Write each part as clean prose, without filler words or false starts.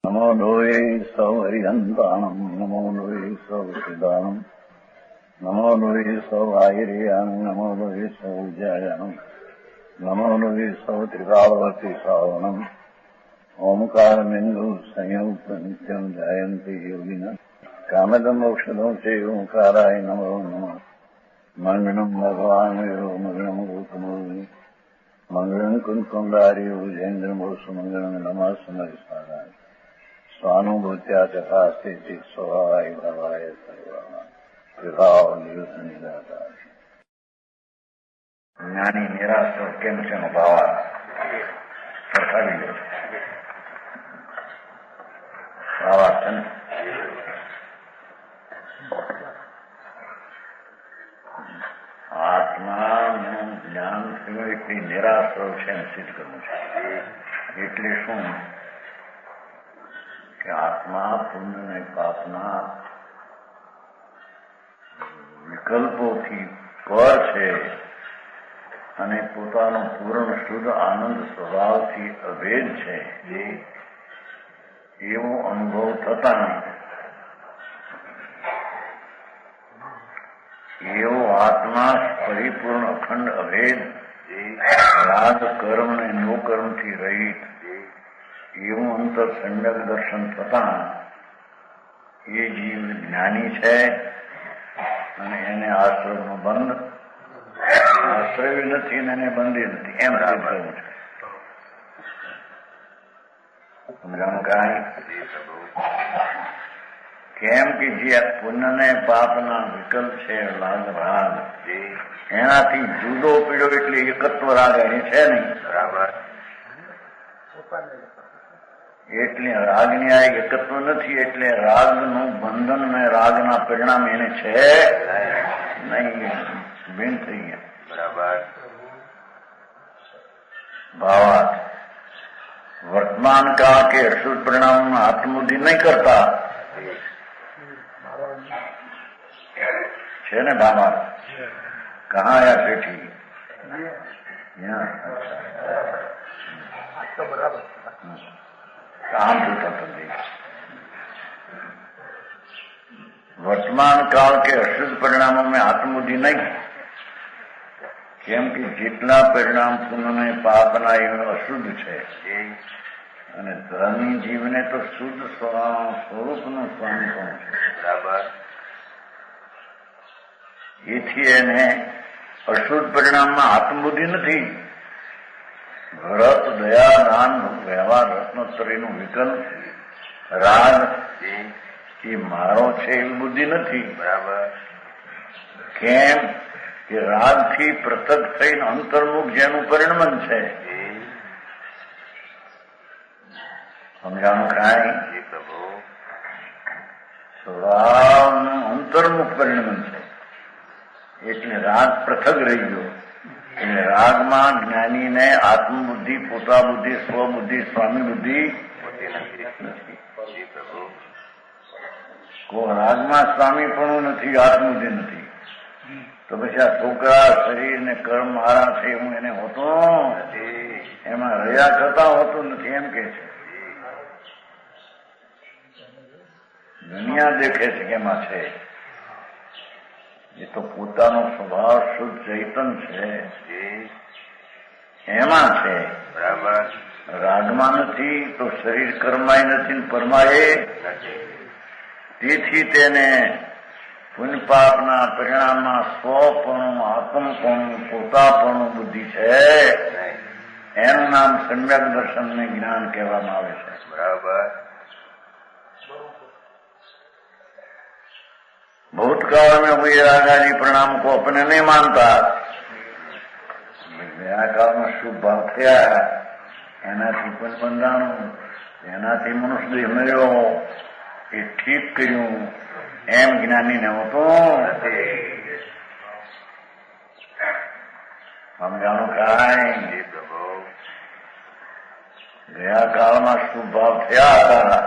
નમો લોહે સૌ હરિહંતાણમ નમો લોહે સૌ સિદાનમ નમો લોહે સૌ આયર્યાણમ નમો લોહે સૌ જયાણમ નમો લોહે સૌ ત્રિકાળવતી શ્રાવણમ ઓમકારમિંદુ સંયુક્ત નિત્યમ જાયંતિ યોગિના કામદમ ઔષધો છે ઓંકારાય નમો નમઃ મંગળમ ભગવાન વિરો મંગળમ ગૌતમોની મંગળમ કુંકુંડાર્યો જૈન્દ્રમો સુમંગળમ નમઃ સમરિસ્વારાય સ્વાનુભૂત્યા તથા સ્થિતિ સ્વભાવાય ભાવાય સર્વા વિભાવ નિયુદ્ધ નિરાકાર જ્ઞાની નિરાશો કેમ છે નો ભાવા સરખાવી લો ભાવા છે ને આત્માનું જ્ઞાન સિવાય એટલી નિરાશો છે ને સિદ્ધ કરવું છે. એટલે શું કે આત્મા પુણ્ય અને પાપના વિકલ્પોથી પર છે અને પોતાનો પૂર્ણ શુદ્ધ આનંદ સ્વભાવથી અભેદ છે એવો અનુભવ થતા એવો આત્મા પરિપૂર્ણ અખંડ અભેદ રાગ કર્મ અને નો કર્મથી રહિત એવું અંતર સમ્યક દર્શન થતા એ જીવ જ્ઞાની છે અને એને આશ્રમનો બંધ આશ્રય નથી અને એને બંધી નથી એમ સિદ્ધ કરવું છે. સમજાણું કાંઈ કેમ કે જે પુણ્ય ને પાપના વિકલ્પ છે લાગ રાગ એનાથી જુદો પીડ્યો એટલે એકત્વ રાગ એની છે નહીં બરાબર. એટલે રાગની આ એકત્વ નથી એટલે રાગનું બંધન ને રાગના પરિણામ એને છે નહીં બેન થઈ ગયા બરાબર. ભાવાર્થ વર્તમાન કાળ કે અશુદ્ધ પરિણામ આત્મબુદ્ધિ નહીં કરતા છે ને ભાવાર્થ કહા આયા પેઠી બરાબર કામ વર્તમાન કાળ કે અશુદ્ધ પરિણામો में આત્મબુદ્ધિ નહીં કેમ કે જેટલા પરિણામ પુણ્ય પાપના એ અશુદ્ધ છે અને ધર્મી જીવને તો શુદ્ધ સ્વરૂપનું સ્વામી પણ છે બરાબર. એથી એને અશુદ્ધ પરિણામમાં આત્મબુદ્ધિ નથી. વ્રત દયા દાન વ્યવહાર રત્નોત્તરીનું વિકલ્પ રાગ એ મારો છે એવી બુદ્ધિ નથી બરાબર. કેમ કે રાગથી પૃથક થઈને અંતર્મુખ જેનું પરિણમન છે સમજાણું કાંઈ સ્વભાવનું અંતર્મુખ પરિણમન છે એટલે રાગ પૃથક રહી ગયો. એટલે રાગમાં જ્ઞાનીને આત્મબુદ્ધિ પોતા બુદ્ધિ સ્વબુદ્ધિ સ્વામી બુદ્ધિ નથી. રાગમાં સ્વામી પણ નથી આત્મબુદ્ધિ નથી તો પછી આ છોકરા શરીર ને કર્મ મારા છે હું એને હોતો એમાં રહ્યા થતા હોતું નથી એમ કે છે. દુનિયા દેખે છે કે એમાં છે એ તો પોતાનો સ્વભાવ શુદ્ધ ચૈતન છે એમાં છે બરાબર. રાગમાં નથી તો શરીર કર્માય નથી પરમાય તેથી તેને પુણ્ય પાપના પરિણામમાં સ્વપણું આત્મપણું પોતાપણું બુદ્ધિ છે એનું નામ સમ્યક દર્શન ને જ્ઞાન કહેવામાં આવે છે બરાબર. भूतकाल में हुए रागादि परिणाम को अपने नहीं मानता. ગયા કાળમાં શુભ ભાવ થયા એનાથી પણ બંધાણું એનાથી મનુષ્ય દેહ મળ્યો એ ઠીક કર્યું એમ જ્ઞાનીને હોતું સમજાણું કાંઈ. ગયા કાળમાં શુભ ભાવ થયા હતા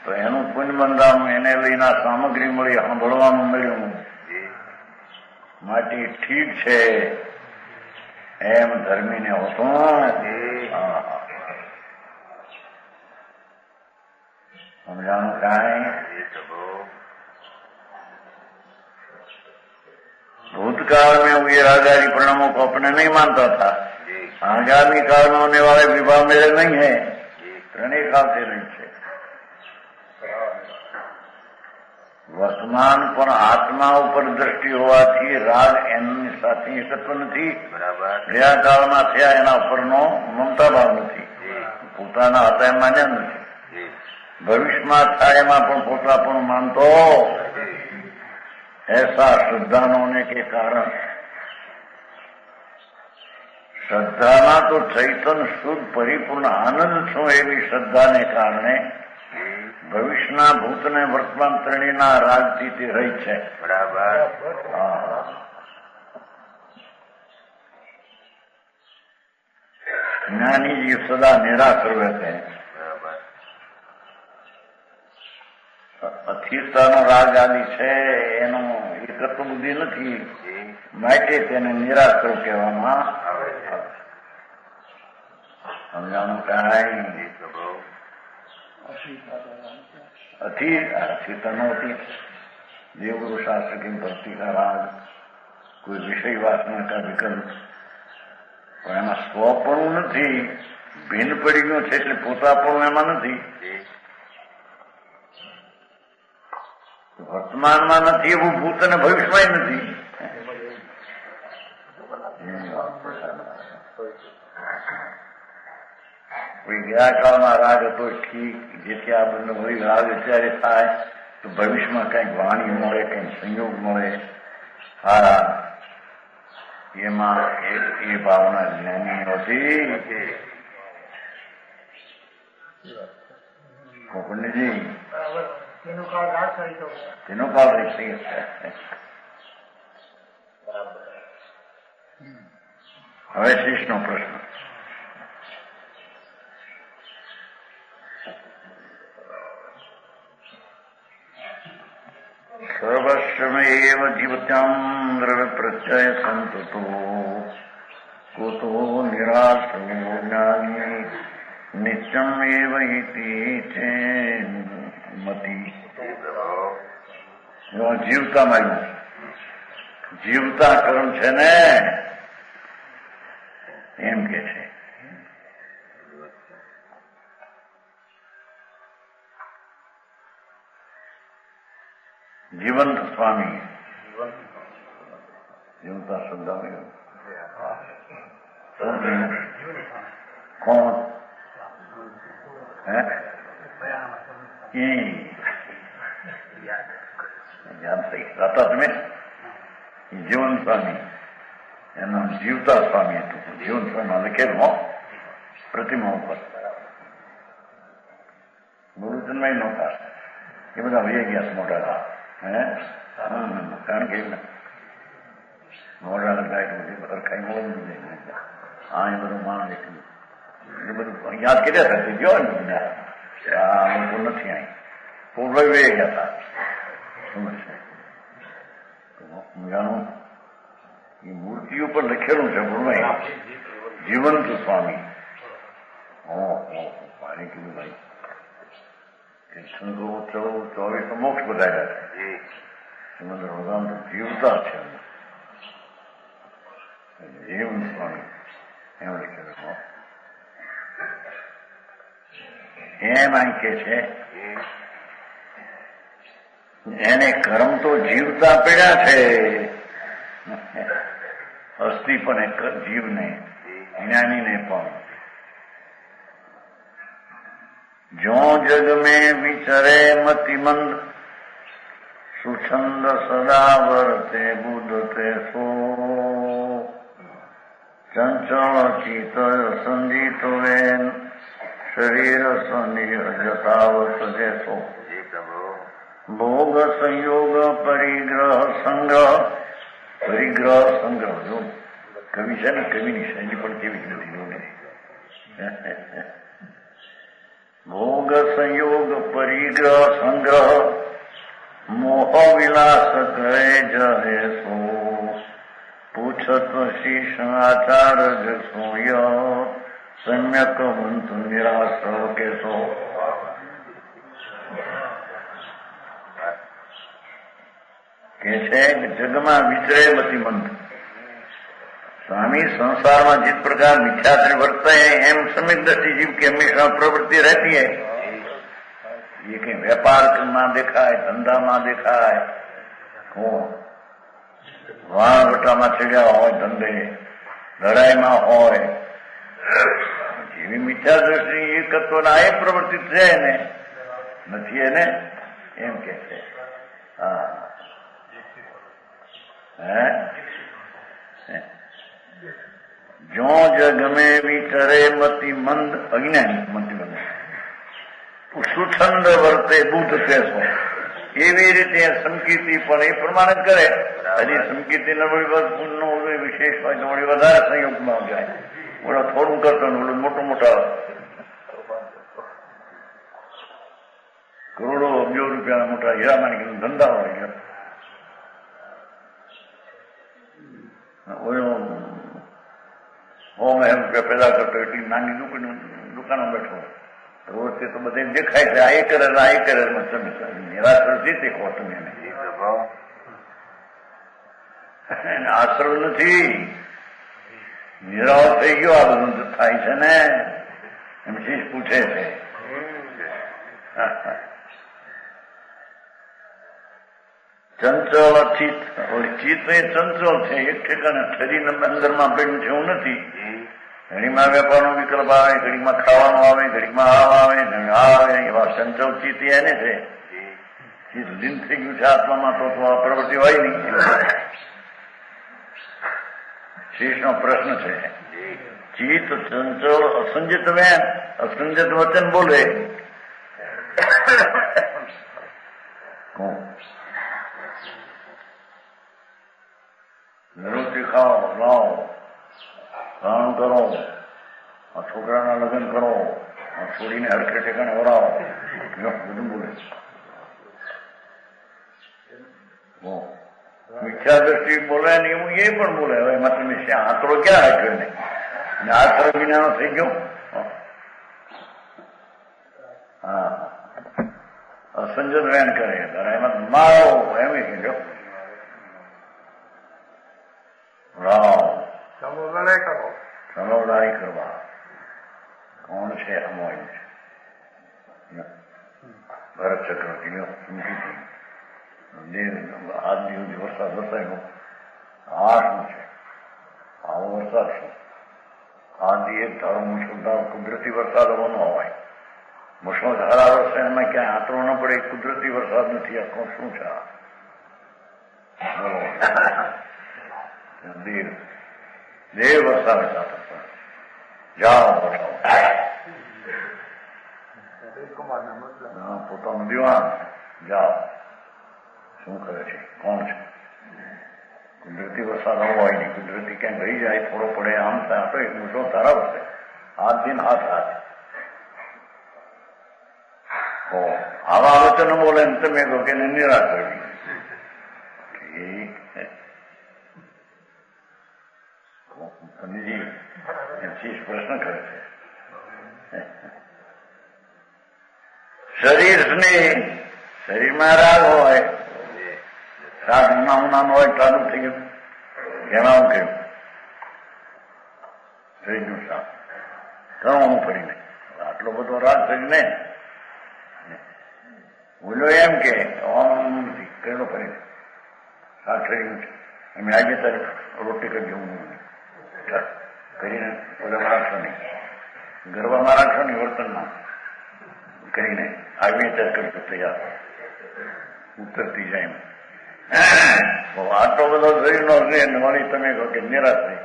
તો એનું પુણ્ય બંધાણું એને લઈને સામગ્રી મળી સાંભળવાનું મળ્યું માટે ઠીક છે એમ ધર્મીને હોતું बताएं। भूतकाल में वो ये राजारी परिणामों को अपने नहीं मानता था, आगामी काल में होने वाले विवाह मेरे नहीं है, ત્રણેય કાળ તે રહી છે। વર્તમાન પણ આત્મા ઉપર દ્રષ્ટિ હોવાથી રાગ એની સાથે એકત્વ નથી, ગયા કાળમાં થયા એના ઉપરનો મમતા ભાવ નથી, પોતાના હતા એમ માન્યા નથી, ભવિષ્યમાં થાય એમાં પણ પોતા પણ માનતો। ऐसा श्रद्धा न होने के कारण, श्रद्धाना तो चैतन्य शुद्ध परिपूर्ण आनंद छो एवी श्रद्धा ने कारणे भविष्यना भूत ने वर्तमान त्रणीना राजती ते रही छे। बराबर। ज्ञानी जी सदा निराकर रहते हैं। અસ્થિરતાનો રાગ આદિ છે એનો એકત્વ બુદ્ધિ નથી, માટે તેને નિરાશ્ર કહેવામાં આવે છે। સમજાણું કાંઈ अथीता होती देवगुरु शास्त्र की भक्ति का राग, कोई विषय वासना का विकल्प, एम स्वपणु नहीं, भिन्न पड़ी गयो है એટલે પોતાપણું એમાં નથી, વર્તમાનમાં નથી એવું ભૂત અને ભવિષ્યમાં નથી। ગયા કાળમાં રાગ હતો ઠીક, જેથી આ બંને વળી રાગ અત્યારે થાય તો ભવિષ્યમાં કંઈક વાણી મળે, કંઈક સંયોગ મળે, હા એમાં એ ભાવના જ્ઞાની હતી। પંડિતજી તેનો કાળ રહી થઈ છે। હવે શીશનો પ્રશ્ન। सर्वस्वमेव जीवत्यान्द्र प्रत्यय संततो कुतो निराशो ज्ञानी नित्यम एव इति चेन्मति। जीवता मार्ग जीवता कर्म છે ને એમ કે છે। जीवंत स्वामी, जीवता शब्द में कौन है? याद सही रहता तुम्हें? जीवन स्वामी एना जीवता स्वामी तो जीवन स्वामी लिखे प्रतिमा पर गुरुजन में नौका ये બધા વહી ગયા મોટા કારણ કે મોડા લગાય બધું ખાઈ મળે હા એ બધું માણ એ બધું યાદ કર્યા હતા ગયો ને આ લોકો નથી અહીં પૂર્વ વહી ગયા હતા સમજશે જાણું એ મૂર્તિઓ પર લખેલું છે પૂર્વ જીવંત સ્વામી। મારે કીધું ભાઈ कृष्ण को 24 मोक्ष बताया है, श्रीमद भगवान तो जीवता है जीवन स्वामी एम लिखे रखो। એમ અહીં કે છે એને કર્મ તો જીવતા પડ્યા છે, અસ્થિ પણ એક જીવને જ્ઞાનીને પણ जो जग में विचरे मतिमंद सुछंद सदा वर्ते बुधते सो चंचल चित संजीत वेन शरीर यथावत जैसो भोग संयोग परिग्रह संग्रह जो कवि है ने कवि ની શૈલી પણ કેવી નથી भोग संयोग परिग्रह संग्रह मोह विलास करे जहे सो पूछत शीश आचार सोय सम्यक मंत्र निराश के सो કે છે કે જગમાં વિચરે મતિમંદ. સ્વામી સંસારમાં जिस प्रकार मिथ्यात्व वर्तते हैं एम समित दृष्टि जीव की हमेशा प्रवृत्ति रहती है. ये कहीं व्यापार में देखा है, धंधा में देखा है, વાણવટામાં ચડ્યા હોય, ધંધે લડાઈમાં હોય, જેવી મિથ્યા દ્રષ્ટિ એ કરતો ને આ પ્રવૃત્તિ છે ને નથી એને એમ કે છે. હા જો જગમે વિચરે મતિ મંદ અજ્ઞાની મતિમંદ સુછંદ વર્તે બુદ્ધ કેસો. એવી રીતે સંકીર્તિ પણ એ પ્રમાણે જ કરે. હજી સંકીર્તિ નબળી વિશેષ હોય તો વળી વધારે સંયોગમાં જાય. ઓલો થોડું કરતો ને ઓલું મોટું મોટા કરોડો અબજો રૂપિયાના મોટા હીરામાની ધંધા હોય. ઓલો 100 રૂપિયા પેદા કરતો એટલી નાની દુકાનો બેઠો રોજ તો બધે દેખાય છે. આ એ કરે તમે નિરાશ્રય રીતે કહો તમે એને. આશ્રય નથી, નિરાશ થઈ ગયો. આ બધું થાય છે ને એમ શીશ પૂછે છે. ચંચળ ચિત્ત, ચિત્ત એ ચંચળ છે, એક ઠેકાને ઠરીને અંદરમાં પડ્યું છે એવું નથી. ઘડીમાં વેપારનો વિકલ્પ આવે, ઘડીમાં ખાવાનું આવે, ઘડીમાં આવે, આવે. એવા ચંચળ ચિત્ત એને છે. ચિત્ત લીન થઈ ગયું છે આત્મામાં તો આ પ્રવૃત્તિ હોય નહીં. શેષનો પ્રશ્ન છે. ચિત્ત ચંચળ અસંજિત વેન, અસંજિત વચન બોલે. રોટી ખાઓ, લાવો, કામ કરો, આ છોકરાના લગ્ન કરો, આ છોડીને હરખે ઠેકાણે વરાવો, બધું બોલે. મિથ્યા દ્રષ્ટિ બોલે ને એવું એ પણ બોલે. હવે એમાં તમે આંતરો ક્યાં રાખ્યો ને આંતરો વિનાનો થઈ ગયો. હા, અસંજત વેન કરે એમાં મારો એમ કીધો સમોદાય કરવા. કોણ છે? અમોય છે. ભરત ચક્રવર્તી આજ દિવસ વરસાદ વરસાયો. આ શું છે? આવો વરસાદ શું? આજી એક ધારો મુશળધાર કુદરતી વરસાદ હોવાનો હોય. મુશળધારા વરસે એમાં ક્યાંય આંતરો ન પડે. કુદરતી વરસાદ નથી. આખો શું છે? દેવ વરસાદ જાઓ પોતાનું દીવાન જાઓ. શું કરે છે? કોણ છે? કુદરતી વરસાદ આવો હોય નહીં. કુદરતી ક્યાંક રહી જાય, થોડો પડે, આમ થાય તો એક મોટો ધારા વરસે. હાથ દિન હાથ હાથ. આવા વચનો બોલે ને તમે કહો કે નિરાશ કરી. પ્રશ્ન કરે છે. શરીરમાં રાગ હોય, રાગ નામ હોય, ચાલુ થઈ ગયું. એમાં હું કહ્યું શરીરનું શાક કરવાનું પડી નહીં. આટલો બધો રાગ થઈ ને બોલો એમ કે નથી કહેલો પડી નહીં. શાક શરીરનું છે. અમે આજે તારે રોટી કરી જવું કરીને ઓલામાં રાખશો નહીં, ગરબામાં રાખશો નહીં, વર્તનમાં કરીને આવી ત્યારે કરતો તૈયાર ઉતરતી જાય. આટલો બધો શરીરનો રે વળી તમે કહો કે નિરાશ થઈ.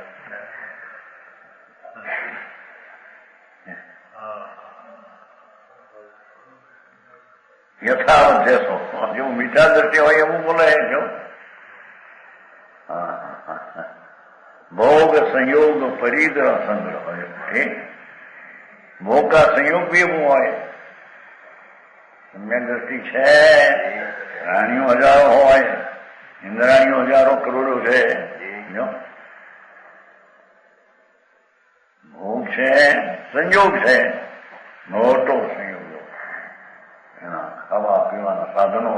યથાવત જેસો જેવું મીઠા દ્રષ્ટિ હોય એવું બોલે જો. ભોગ સંયોગ પરિગ્રહ સંગ્રહ હોય. ભોગ કા સંયોગ भी એવું હોય. સમ્યક દ્રષ્ટિ છે, રાણીઓ હજારો હોય, ઇન્દ્રાણીઓ હજારો કરોડો છે. ભોગ છે, સંયોગ છે, મોટો સંયોગ. એના ખાવા પીવાના સાધનો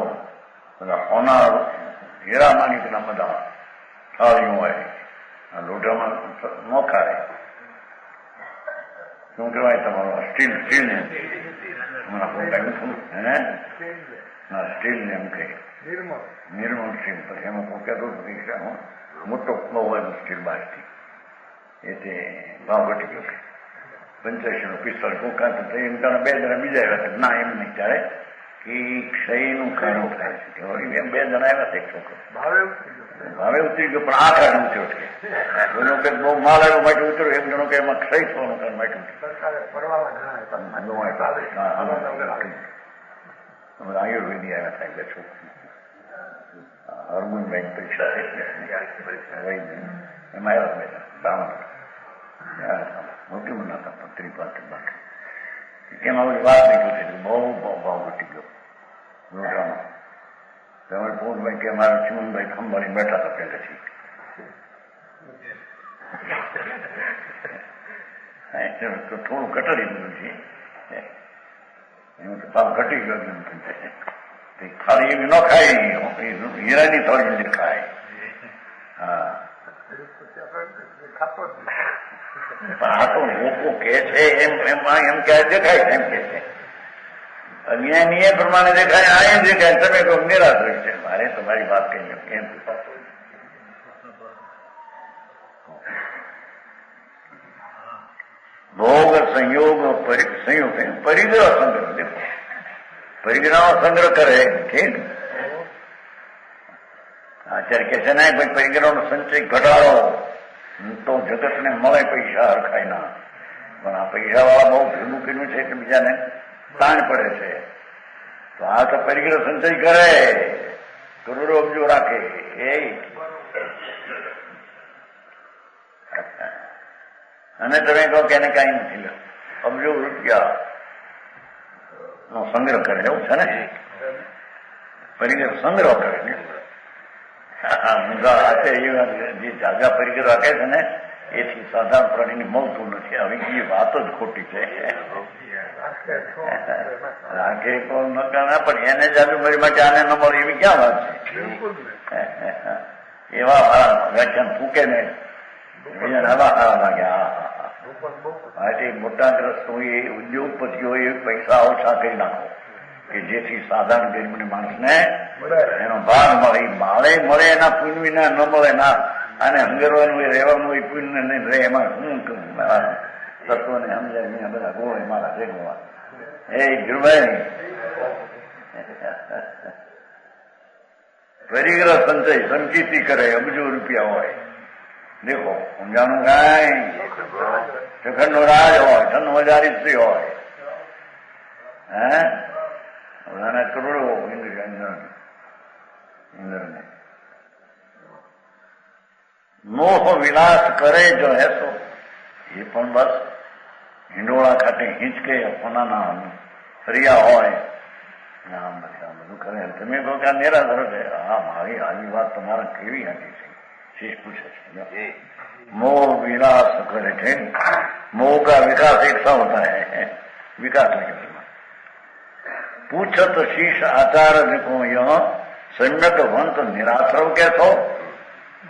બધા હોનાર હીરા માણિકના બધા થાળીઓ હોય, લોઢામાં ન ખાય. શું કહેવાય તમારો સ્ટીલ ને સ્ટીલ ને એમ કહે નિર્મળ સ્ટીલ. પછી એમાં કોઈ કહેતો મોટો હોય સ્ટીલ બાજથી એ તે ભાવ ઘટી ગયો કે 85 45 કોકા તો એમ જણા 2 જણા બીજા આવ્યા. ના એમ નહીં ચાલે કે ક્ષયનું કારણ થાય છે. એમ 2 જણા આવ્યા છે. એક છોકરો ભાવે ઉતરી ગયો પણ આ કારણ ઉતર્યો છે. એનો કે બહુ માલ આવ્યો માટે ઉતર્યો. એક જણો કે એમાં ક્ષય થવાનું કારણ માટે આયુર્વેદી આવ્યા થાય 2 છોકરો. હરમોનભાઈ પરીક્ષા એમાં આવ્યા બેટા બ્રાહ્મણ મોટી મના હતા 30-35 બાકી. કેમ આવી વાત નહીં થતી. બહુ ભાવ ઘટી ગયો લોટામાં. તમારે પૂરભાઈ કે મારા ચિમનભાઈ ખંભાળી બેઠા હતા પહેલેથી. થોડું ઘટાડી દીધું છે એનું તો ભાવ ઘટી ગયો. થાળી એવી ન ખાય, હીરાની થાળી જે ખાય. હા આ તો લોકો કે છે એમાં એમ ક્યારે દેખાય એમ કે છે. અન્યાય પ્રમાણે દેખાય, આ એમ દેખાય. તમે કહો નિરાશ હોય છે. મારે તમારી વાત કહી એમ ભોગ સંયોગ સંયોગ પરિગ્રહ સંગ્રહ. દેખો પરિગ્રહનો સંગ્રહ કરે ઠીક. અત્યારે કે છે ને ભાઈ પરિગ્રહનો સંચય ઘટાડો તો જગતને મળે પૈસા હરખાય ના. પણ આ પૈસા વાળા બહુ ભેગું કર્યું છે એટલે બીજાને તાણ પડે છે. તો આ તો પરિગ્રહ સંચય કરે, કરોડો અબજો રાખે. અને તમે કહો કે એને કઈ નથી, અબજો રૂપિયા નો સંગ્રહ કરે. એવું છે ને, પરિગ્રહ સંગ્રહ કરે ને. જે જાગા પરિગ્રહ રાખે છે ને એથી સાધારણ પ્રાણીને મળતું નથી. હવે એ વાત જ ખોટી છે. રાખે કોણ મકાન પણ એને જાદુ મારી માટે આને ન મળે એવી ક્યાં વાત છે? એવા મારા વ્યાખ્યાન ફૂકે ને હવા સારા લાગ્યા. માટે મોટાગ્રસ્તો એ ઉદ્યોગપતિઓ એ પૈસા ઓછા કરી નાખો કે જેથી સાધારણ ગરીબ માણસને એનો ભાગ મળે. માળે મળે એના પુણ્ય વિના ન મળે ના. અને હંગરવાનું હોય, રહેવાનું હોય, પુણ્ય નહીં રહે. એમાં શું તત્વને સમજાય નહીં. બધા ગોળ મારા ભેગવા એ ધીરુભાઈ પરિગ્રહ સંચય સંકિતિ કરે, અબજો રૂપિયા હોય. દેખો સમજાણું કાંઈ શ્રીખંડ નો રાજ હોય, ધન હજારી સ્ત્રી હોય, બધાના કરોડો ઇન્દ્રને મોહ વિલાસ કરે જો એસો એ પણ બસ હિંડોળા ખાતે હિંચકે પોતાના ફરિયા હોય. આમ બધું કરે. તમે કહો કે આ નિરાધાર છે. હા મારી આવી વાત તમારા કેવી હાથી છે? શીશ પૂછે છે. मोह विलास करे थे. मोह का विकास एक सा होता है. विकास नहीं करना. पूछत शीश आचार देखो यह सम्यक वंत निराश्रव कहतो.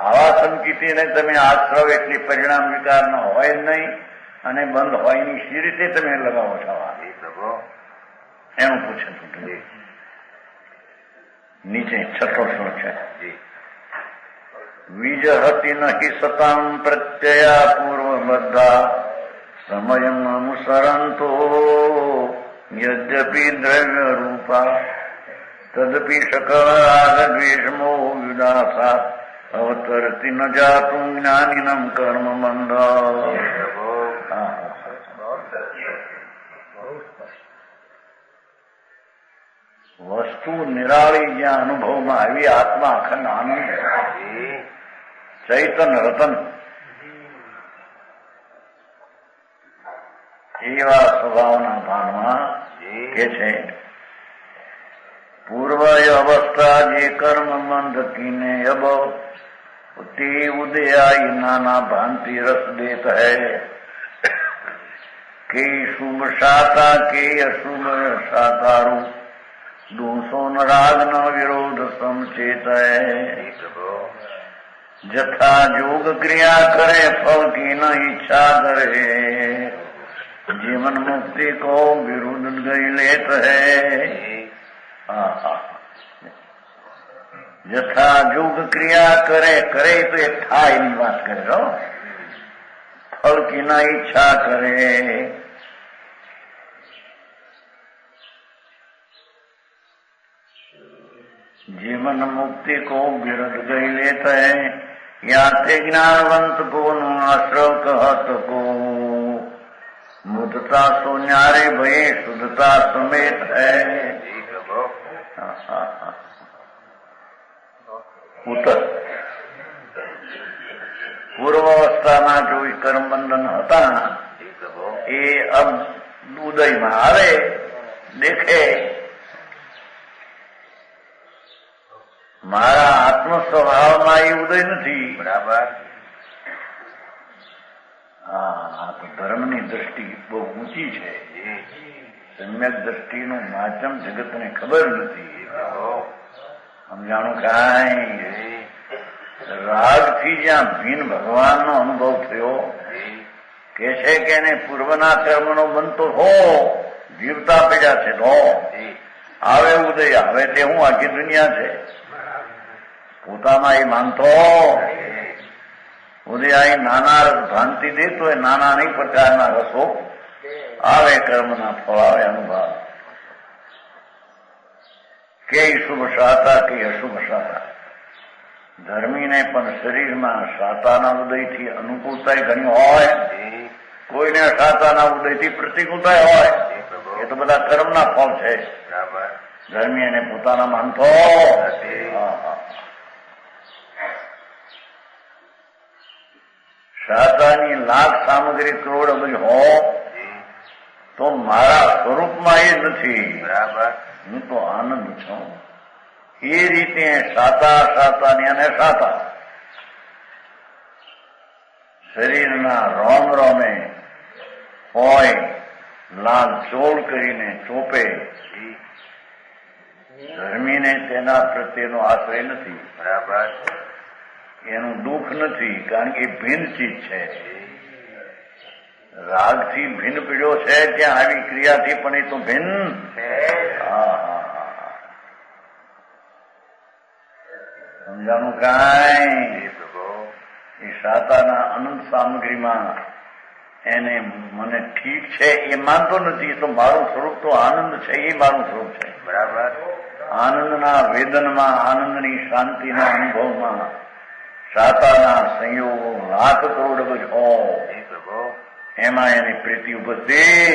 આવા સંકિતિને તમે આશ્રવ એટલે પરિણામ વિકાર ન હોય જ નહીં અને બંધ હોય ની સી રીતે તમે લગાવો છો? એનું પૂછે છે. નીચે 6 શ્લોક છે. વિજહતિ નહિ સતામ પ્રત્યયા પૂર્વબદ્ધા સમયમ અનુસરંતો યદ્યપિ દ્રવ્ય રૂપા તદપિ સકળ રાગ દ્વેષમો વિનાશા અવતરતી ન જાતું જ્ઞાનિનમ કર્મ બંધ. વસ્તુ નિરાળી જ્યાં અનુભવમાં આવી આત્મા અખંડ આનંદ ચૈતન રતન એવા સ્વભાવના ભાનમાં કે છે પૂર્વ અવસ્થા જે કર્મ મંદ કીને અબ તે ઉદયાઈ નાના ભાંતિ રસ દેત હૈ કે શુભ શાતા કે અશુભ શાતારું दोषो न राग न विरोध समचेत जथा योग क्रिया करे फल की न इच्छा करे जीवन मुक्ति को विरुद्ध गई लेत है। जथा योग क्रिया करे करे तो एक था એની વાત કરે રો फल की न इच्छा करे जीवन मुक्ति को विरुद्ध गई लेत है या ते ज्ञानवंत को आश्रव कहत को मुदता सो न्यारे भये शुद्धता समेत है। ઉત્તર પૂર્વાવસ્થાના જો કર્મ બંધન હતા એ અબ ઉદયમાં આવે દેખે મારા આત્મ સ્વભાવમાં એ ઉદય નથી બરાબર। હા તો ધર્મની દ્રષ્ટિ બહુ ઊંચી છે સમ્યક દ્રષ્ટિનું માધ્યમ જગતને ખબર નથી સમજાણું કાંઈ રાગથી જ્યાં ભીન ભગવાનનો અનુભવ થયો કે છે કે એને પૂર્વના કર્મનો બનતો હો જીવતા પડ્યા છે તો આવે ઉદય આવે તે હું આખી દુનિયા છે પોતામાં એ માનતો ઉદય અહીં નાના રસ ભ્રાંતિ દેતો એ નાના નહીં પ્રકારના રસો આવે કર્મના ફળ આવે અનુભવ કે શુભ શાતા કે અશુભ શાતા ધર્મીને પણ શરીરમાં શાતાના ઉદયથી અનુકૂળતા ઘણી હોય કોઈને શાતાના ઉદયથી પ્રતિકૂળતા હોય એ તો બધા કર્મના ફળ છે ધર્મી એને પોતાના માનતો શાતાની લાખ સામગ્રી કરોડ અબજ હો તો મારા સ્વરૂપમાં એ નથી બરાબર હું તો આનંદ છું એ રીતે શાતાની અને શાતા શરીરના રોમ રોમે હોય લાલ ચોળ કરીને ચોપે ધર્મીને તેના પ્રત્યેનો આશ્રય નથી બરાબર એનું દુઃખ નથી કારણ કે એ ભિન્ન ચીજ છે રાગથી ભિન્ન પીડ્યો છે ત્યાં આવી ક્રિયાથી પણ એ તો ભિન્ન સમજાણું કાંઈ એ શાતાના અનંત સામગ્રીમાં એને મને ઠીક છે એ માનતો નથી એ તો મારું સ્વરૂપ તો આનંદ છે એ મારું સ્વરૂપ છે બરાબર આનંદના વેદનમાં આનંદની શાંતિના અનુભવમાં શાતાના સંયોગો લાખ કરોડ અબજ હો એમાં એની પ્રીતિ ઉપજતી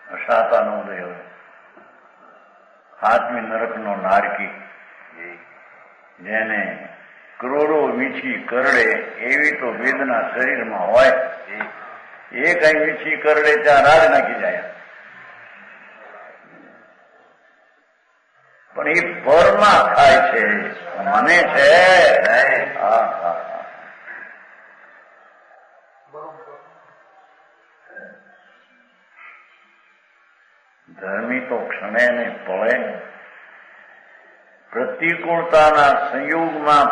અશાતાનો ઉદય હોય આત્મી નરકનો નારકી જેને કરોડો વીછી કરડે એવી તો વેદના શરીરમાં હોય એ કઈ વીછી કરડે ત્યાં રાજ નાખી જાય પણ એ પરમાં થાય છે મને છે ધર્મી તો ક્ષણે ને પળે પ્રતિકૂળતાના સંયોગમાં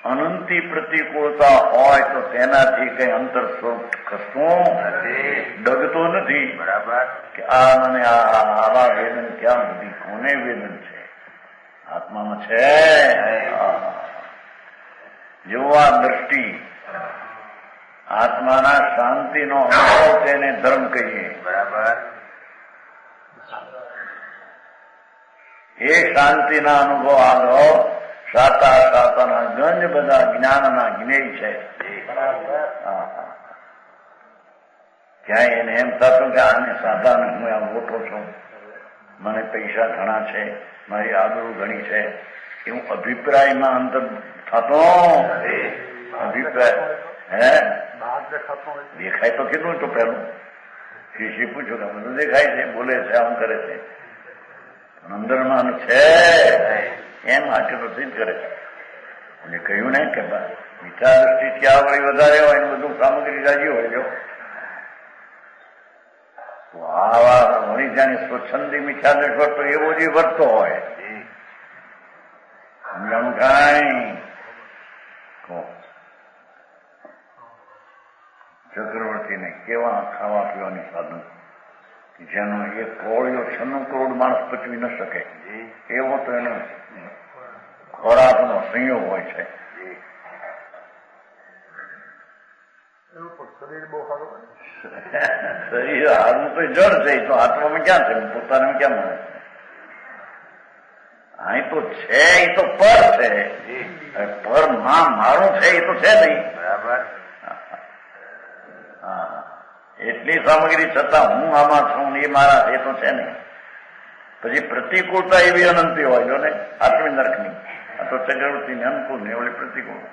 પણ અનંતી પ્રતિકૂળતા હોય તો તેનાથી કઈ અંતર સ્વરૂપ ખસતું ડગતો નથી બરાબર કે આ મને આવા વેદન ક્યાં બધી કોને વેદન છે આત્મામાં છે જેવા દ્રષ્ટિ આત્માના શાંતિનો અનુભવ તેને ધર્મ કહીએ બરાબર એ શાંતિના અનુભવ આગળ શાતાના ગંજ બધા જ્ઞાનના જ્ઞેય છે ક્યાંય એને એમ થતું કે આને સાધાને હું આમ મોટો છું મને પૈસા ઘણા છે મારી આબરૂ ઘણી છે એવું અભિપ્રાયમાં અંતર થતો અભિપ્રાય હે દેખાય તો કીધું તો પેલું શીશી પૂછ્યું કે બધું દેખાય છે બોલે છે આમ કરે છે અંદરમાં છે એમ આટલું સિદ્ધ કરે છે એટલે કહ્યું ને કે મિથ્યા દ્રષ્ટિથી આ વળી વધારે હોય ને બધું સામગ્રી રાજી હોય જો તો આવા વળી જ્યાંની સ્વચ્છંદી મિથ્યા દ્રષ્ટિ તો એવો જ વર્તો હોય સમજાણું કાંઈ ચક્રવર્તીને કેવા ખાવા પીવાની સાધન જેનો એક કોળીઓ 96 કરોડ માણસ પચવી ન શકે એવો તો એનો ખોરાકનો સંયોગ હોય છે. શરીર હારું તો જળ છે તો આત્મામાં ક્યાં છે પોતાને ક્યાં મળે છે અહીં તો છે એ તો પર છે પર મારું છે એ તો છે નહીં બરાબર. એટલી સામગ્રી છતાં હું આમાં છું એ મારા એ તો છે નહીં. પછી પ્રતિકૂળતા એવી અનંતી હોય જો ને આત્મી નરકની આ તો ચક્રવર્તીને અનુકૂળ ને એવડી પ્રતિકૂળ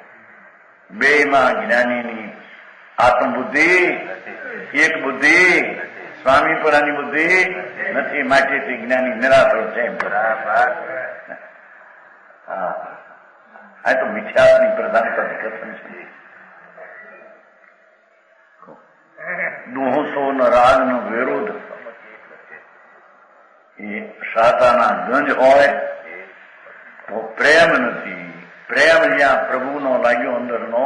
બે માં જ્ઞાનીની આત્મબુદ્ધિ એક બુદ્ધિ સ્વામીપરાની બુદ્ધિ નથી માટેથી જ્ઞાની નિરાશર છે આ તો મિથ્યાની પ્રધાનતા કથન છે. દોહસો ન રાગ નો વિરોધ એ શાતાના ગંજ હોય તો પ્રેમ નથી. પ્રેમ જ્યાં પ્રભુનો લાગ્યો અંદરનો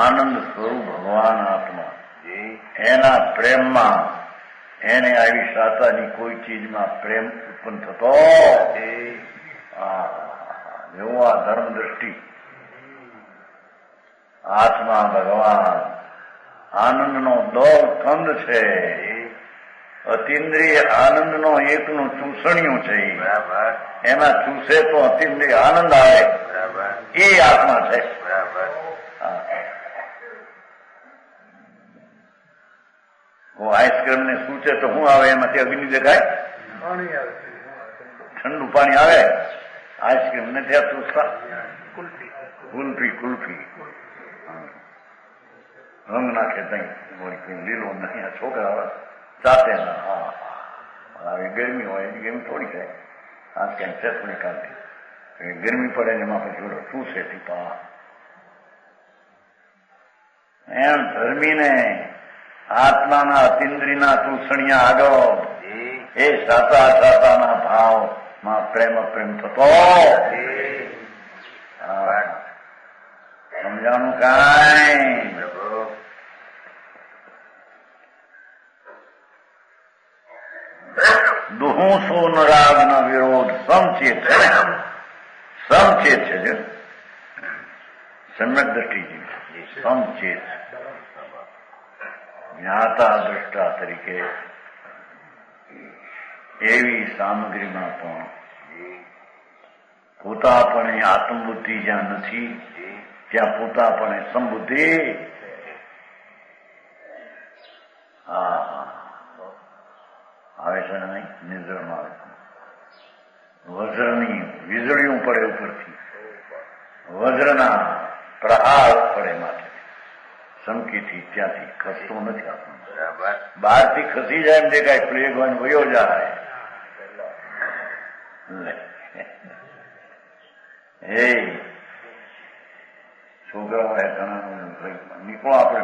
આનંદ સ્વરૂપ ભગવાન આત્મા એના પ્રેમમાં એને આવી શાતાની કોઈ ચીજમાં પ્રેમ ઉત્પન્ન થતો એવો આ ધર્મ દ્રષ્ટિ આત્મા ભગવાન આનંદનો દોર કંદ છે. અતિન્દ્રિય આનંદનો એકનું ચૂસણિયું છે એમાં ચૂસે તો અતિન્દ્રિય આનંદ આવે એ આત્મા છે. આઈસ્ક્રીમ ને સૂચે તો શું આવે એમાંથી અગ્નિ દેખાય ઠંડુ પાણી આવે આઈસ્ક્રીમ ને ત્યાં ચૂસતા કુલ્ફી રંગ નાખે તઈ લીલો નહીં છોકરા ચાતે ના હવે ગરમી હોય એની ગરમી થોડી થાય આ ક્યાંક છે થોડી કાલથી ગરમી પડે ને એમાં પછી શું છે ટીપા એમ ધર્મીને આત્માના અતિન્દ્રિયના ચૂસણિયા આગળ એ સાતાના ભાવમાં પ્રેમ થતો સમજાણું કાંઈ દુહુસો ન રાગ ન વિરોધ સમચેત છે જે સમ્યક દ્રષ્ટિ સમચેત જ્ઞાતા દ્રષ્ટા તરીકે એવી સામગ્રીમાં પણ પોતાપણે આત્મબુદ્ધિ જ્યાં નથી ત્યાં પોતાપણે સંબુદ્ધિ આવે છે નહીં નિદ્રમાં આવે વજ્રની વીજળીઓ પડે ઉપરથી વજ્રના પ્રહાર પડે માથે સમકીથી ત્યાંથી ખસતો નથી આપણને બહારથી ખસી જાય એમ દેખાય પ્લેગ હોય વયો જાય એ છોકરાઓ ઘણા નીકળો આપણે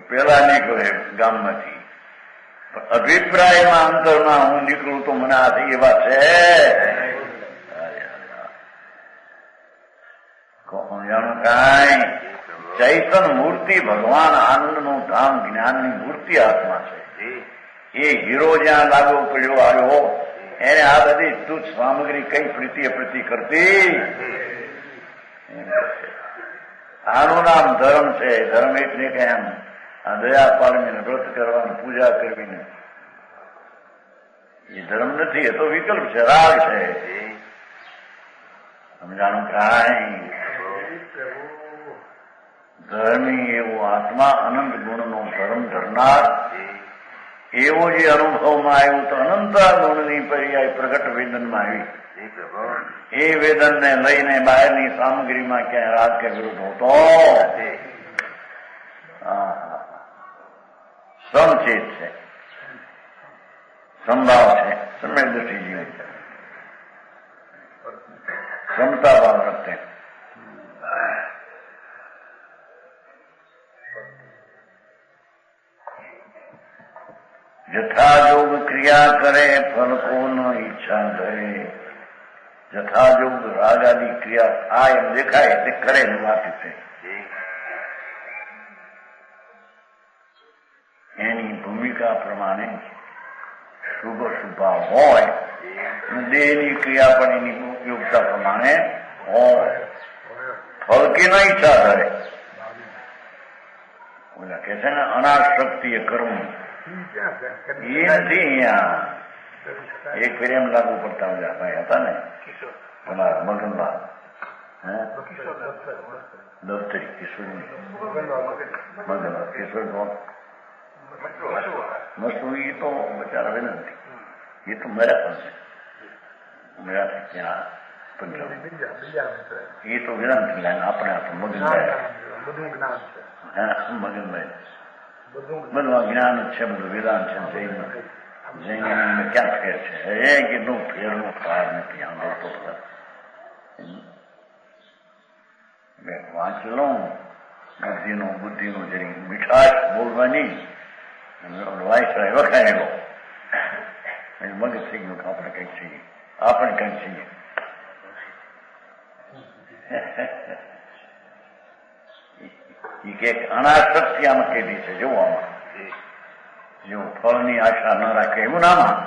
પેલા નીકળે ગામમાંથી અભિપ્રાયમાં અંતરમાં હું નીકળું તો મને આથી એવા છે કાંઈ ચૈતન મૂર્તિ ભગવાન આનંદનું ધામ જ્ઞાનની મૂર્તિ આત્મા છે. એ હીરો જ્યાં લાગુ પડ્યો આવ્યો એને આ બધી તુચ્છ સામગ્રી કઈ પ્રીતિ કરતી આનું નામ ધર્મ છે. ધર્મ એટલે કે એમ આ દયા પાડીને વ્રત કરવાની પૂજા કરવીને એ ધર્મ નથી. એ તો વિકલ્પ છે, રાગ છે. સમજાણું કાંઈ ધર્મી એવો આત્મા અનંત ગુણનો ધર્મ ધરનાર એવો જે અનુભવમાં આવ્યું તો અનંત ગુણની પર્યાય પ્રગટ વેદનમાં આવી. એ વેદનને લઈને બહારની સામગ્રીમાં ક્યાંય રાગ કે વિરોધ હોતો સમચેત છે, સંભાવ છે, સમય દ્રષ્ટિ જીવ. समता भाव रखते हैं। जथा योग क्रिया करे फल को न ઈચ્છા ધરે। जथा योग राग आदि क्रिया થાય એમ દેખાય તે કરે વાત છે એની ભૂમિકા પ્રમાણે શુભ શુભાવ હોય અને દેહની ક્રિયા પણ એની યોગ્યતા પ્રમાણે હોય। ફળ કે ન ઈચ્છા ધરે ઓલા કે છે ને અનાશક્તિ એ કર્મ એ નથી। અહીંયા એક ફેર એમ લાગુ પડતા ભાઈ હતા ને તમારા મગનમાં દફતરી કિશોરની મગન કિશોર મસ્તુ એ તો બચારા વિનંતી એ તો મળ્યા પણ છે મળ્યા ત્યાં પંજાબ એ તો વિનંતી લાઈન આપણે મગનભાઈ મગનભાઈ બધું જ્ઞાન જ છે બધું વેદાંત છે જૈન ક્યાં ફેર છે એ કેટલું ફેરનો પાર નથી આંદોલતો વાંચ લઉં બુદ્ધિનું જરી મીઠાશ બોલવાની વાયસરાય વખાણેલો મગજ થઈ ગયું કે આપણે કંઈક છીએ આપણે કંઈક છીએ એ કે અનાશક્તિ આમાં કેદી છે જોવું આમાં જેવું ફળની આશા ન રાખે એવું નામાં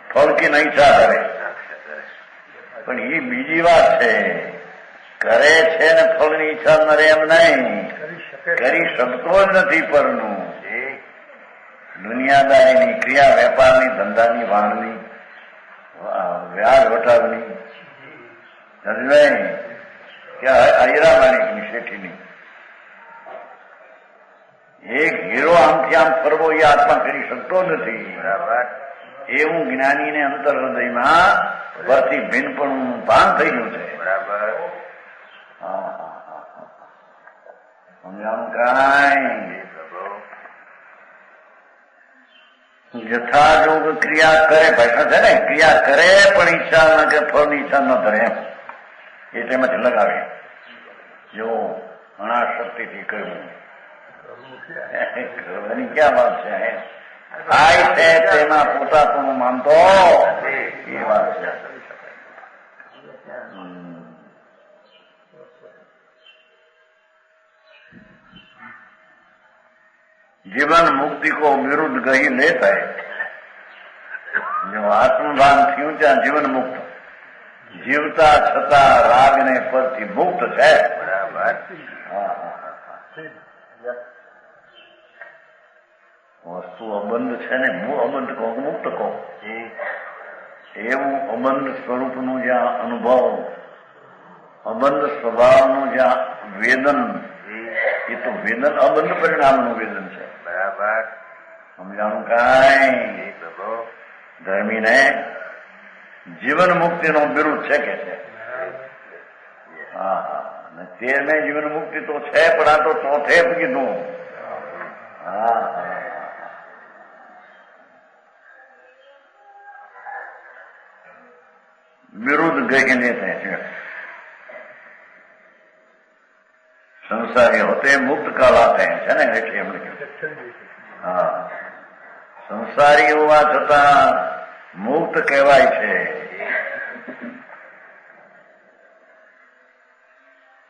ફળ કે નહીં ઈચ્છા કરે પણ એ બીજી વાત છે કરે છે ને ફળની ઈચ્છા ન રહે એમ નહીં કરી શકતો જ નથી પરનું દુનિયાદારીની ક્રિયા વેપારની ધંધાની વાણની વ્યાજ વટાવની સમજાય કે હૈરા માણિકની શેઠીની એક હીરો આમથી આમ ફરવો એ આત્મા કરી શકતો નથી બરાબર એવું જ્ઞાનીને અંતર હૃદયમાં પરથી ભિન્નપણું ભાન થઈ ગયું છે બરાબર સમજાણું કાંઈ જથા યોગ ક્રિયા કરે ભાષા છે ને ક્રિયા કરે પણ ઈચ્છા ન કે ફળની ઈચ્છા ન ધરે એમ એ તેમાંથી લગાવે જો અનાશક્તિથી કરવું કરવાની ક્યાં વાત છે થાય છે તેમાં પોતાપણું માનતો એ વાત છે जीवन मुक्ति को विरुद्ध गही लेता है जो आत्मभान थયું ત્યાં જીવન મુક્ત જીવતા છતાં રાગ ને પરથી મુક્ત છે બરાબર વસ્તુ અબંધ છે ને હું અબંધ કહું મુક્ત કહું એવું અબંધ સ્વરૂપનું જ્યાં અનુભવ અબંધ સ્વભાવનું જ્યાં વેદન એ તો વેદન અબંધ પરિણામનું વેદન છે બરાબર સમજાણું કાંઈ ધર્મીને જીવન મુક્તિનો વિરુદ્ધ છે કે છે હા અને 13 જીવન મુક્તિ તો છે પણ આ તો ચોથે કીધું હા विरुद्ध गए लेते हैं संसारी होते मुक्त कहलाते हैं है ना એટલે એમણે કહ્યું હા સંસારી હોવા છતાં મુક્ત કહેવાય છે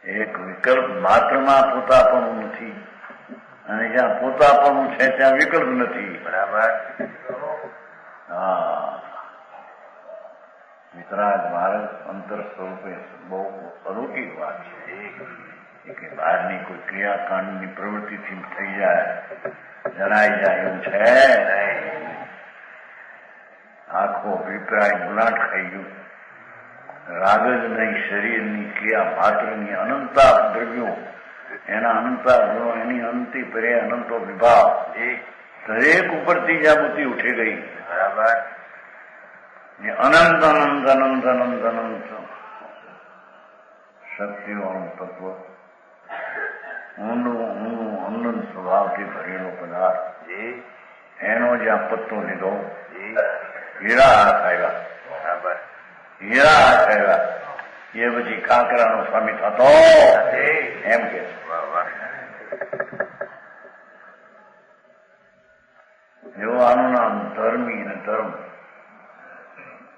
એક વિકલ્પ માત્રમાં પોતાપણું નથી અને જ્યાં પોતાપણું છે ત્યાં વિકલ્પ નથી બરાબર હા વિતરાગ ભારત અંતર સ્વરૂપે બહુ અલૌકિક વાત છે કે બહારની કોઈ ક્રિયાકાંડની પ્રવૃત્તિથી થઈ જાય જણાઈ જાય એવું છે આખો અભિપ્રાય ગુલાટ ખાઈ ગયું રાગ જ નહીં શરીરની ક્રિયા માત્રની અનંતા દ્રવ્યો એના અનંતા ગુણો એની અંતિ પરે અનંતો વિભાવ એ દરેક ઉપરથી જાગૃતિ ઉઠી ગઈ બરાબર અનંત અનંત અનંત અનંત અનંત શક્તિવાળું તત્વ ઊંડું ઊંડું અનંત સ્વભાવથી ભરેલો પદાર્થ એનો જ્યાં પત્તો લીધો હીરા હાથ આવ્યા બરાબર હીરા હાથ આવ્યા એ પછી કાંકરાનો સ્વામી થતો એમ કે એવું આનું નામ ધર્મી અને ધર્મ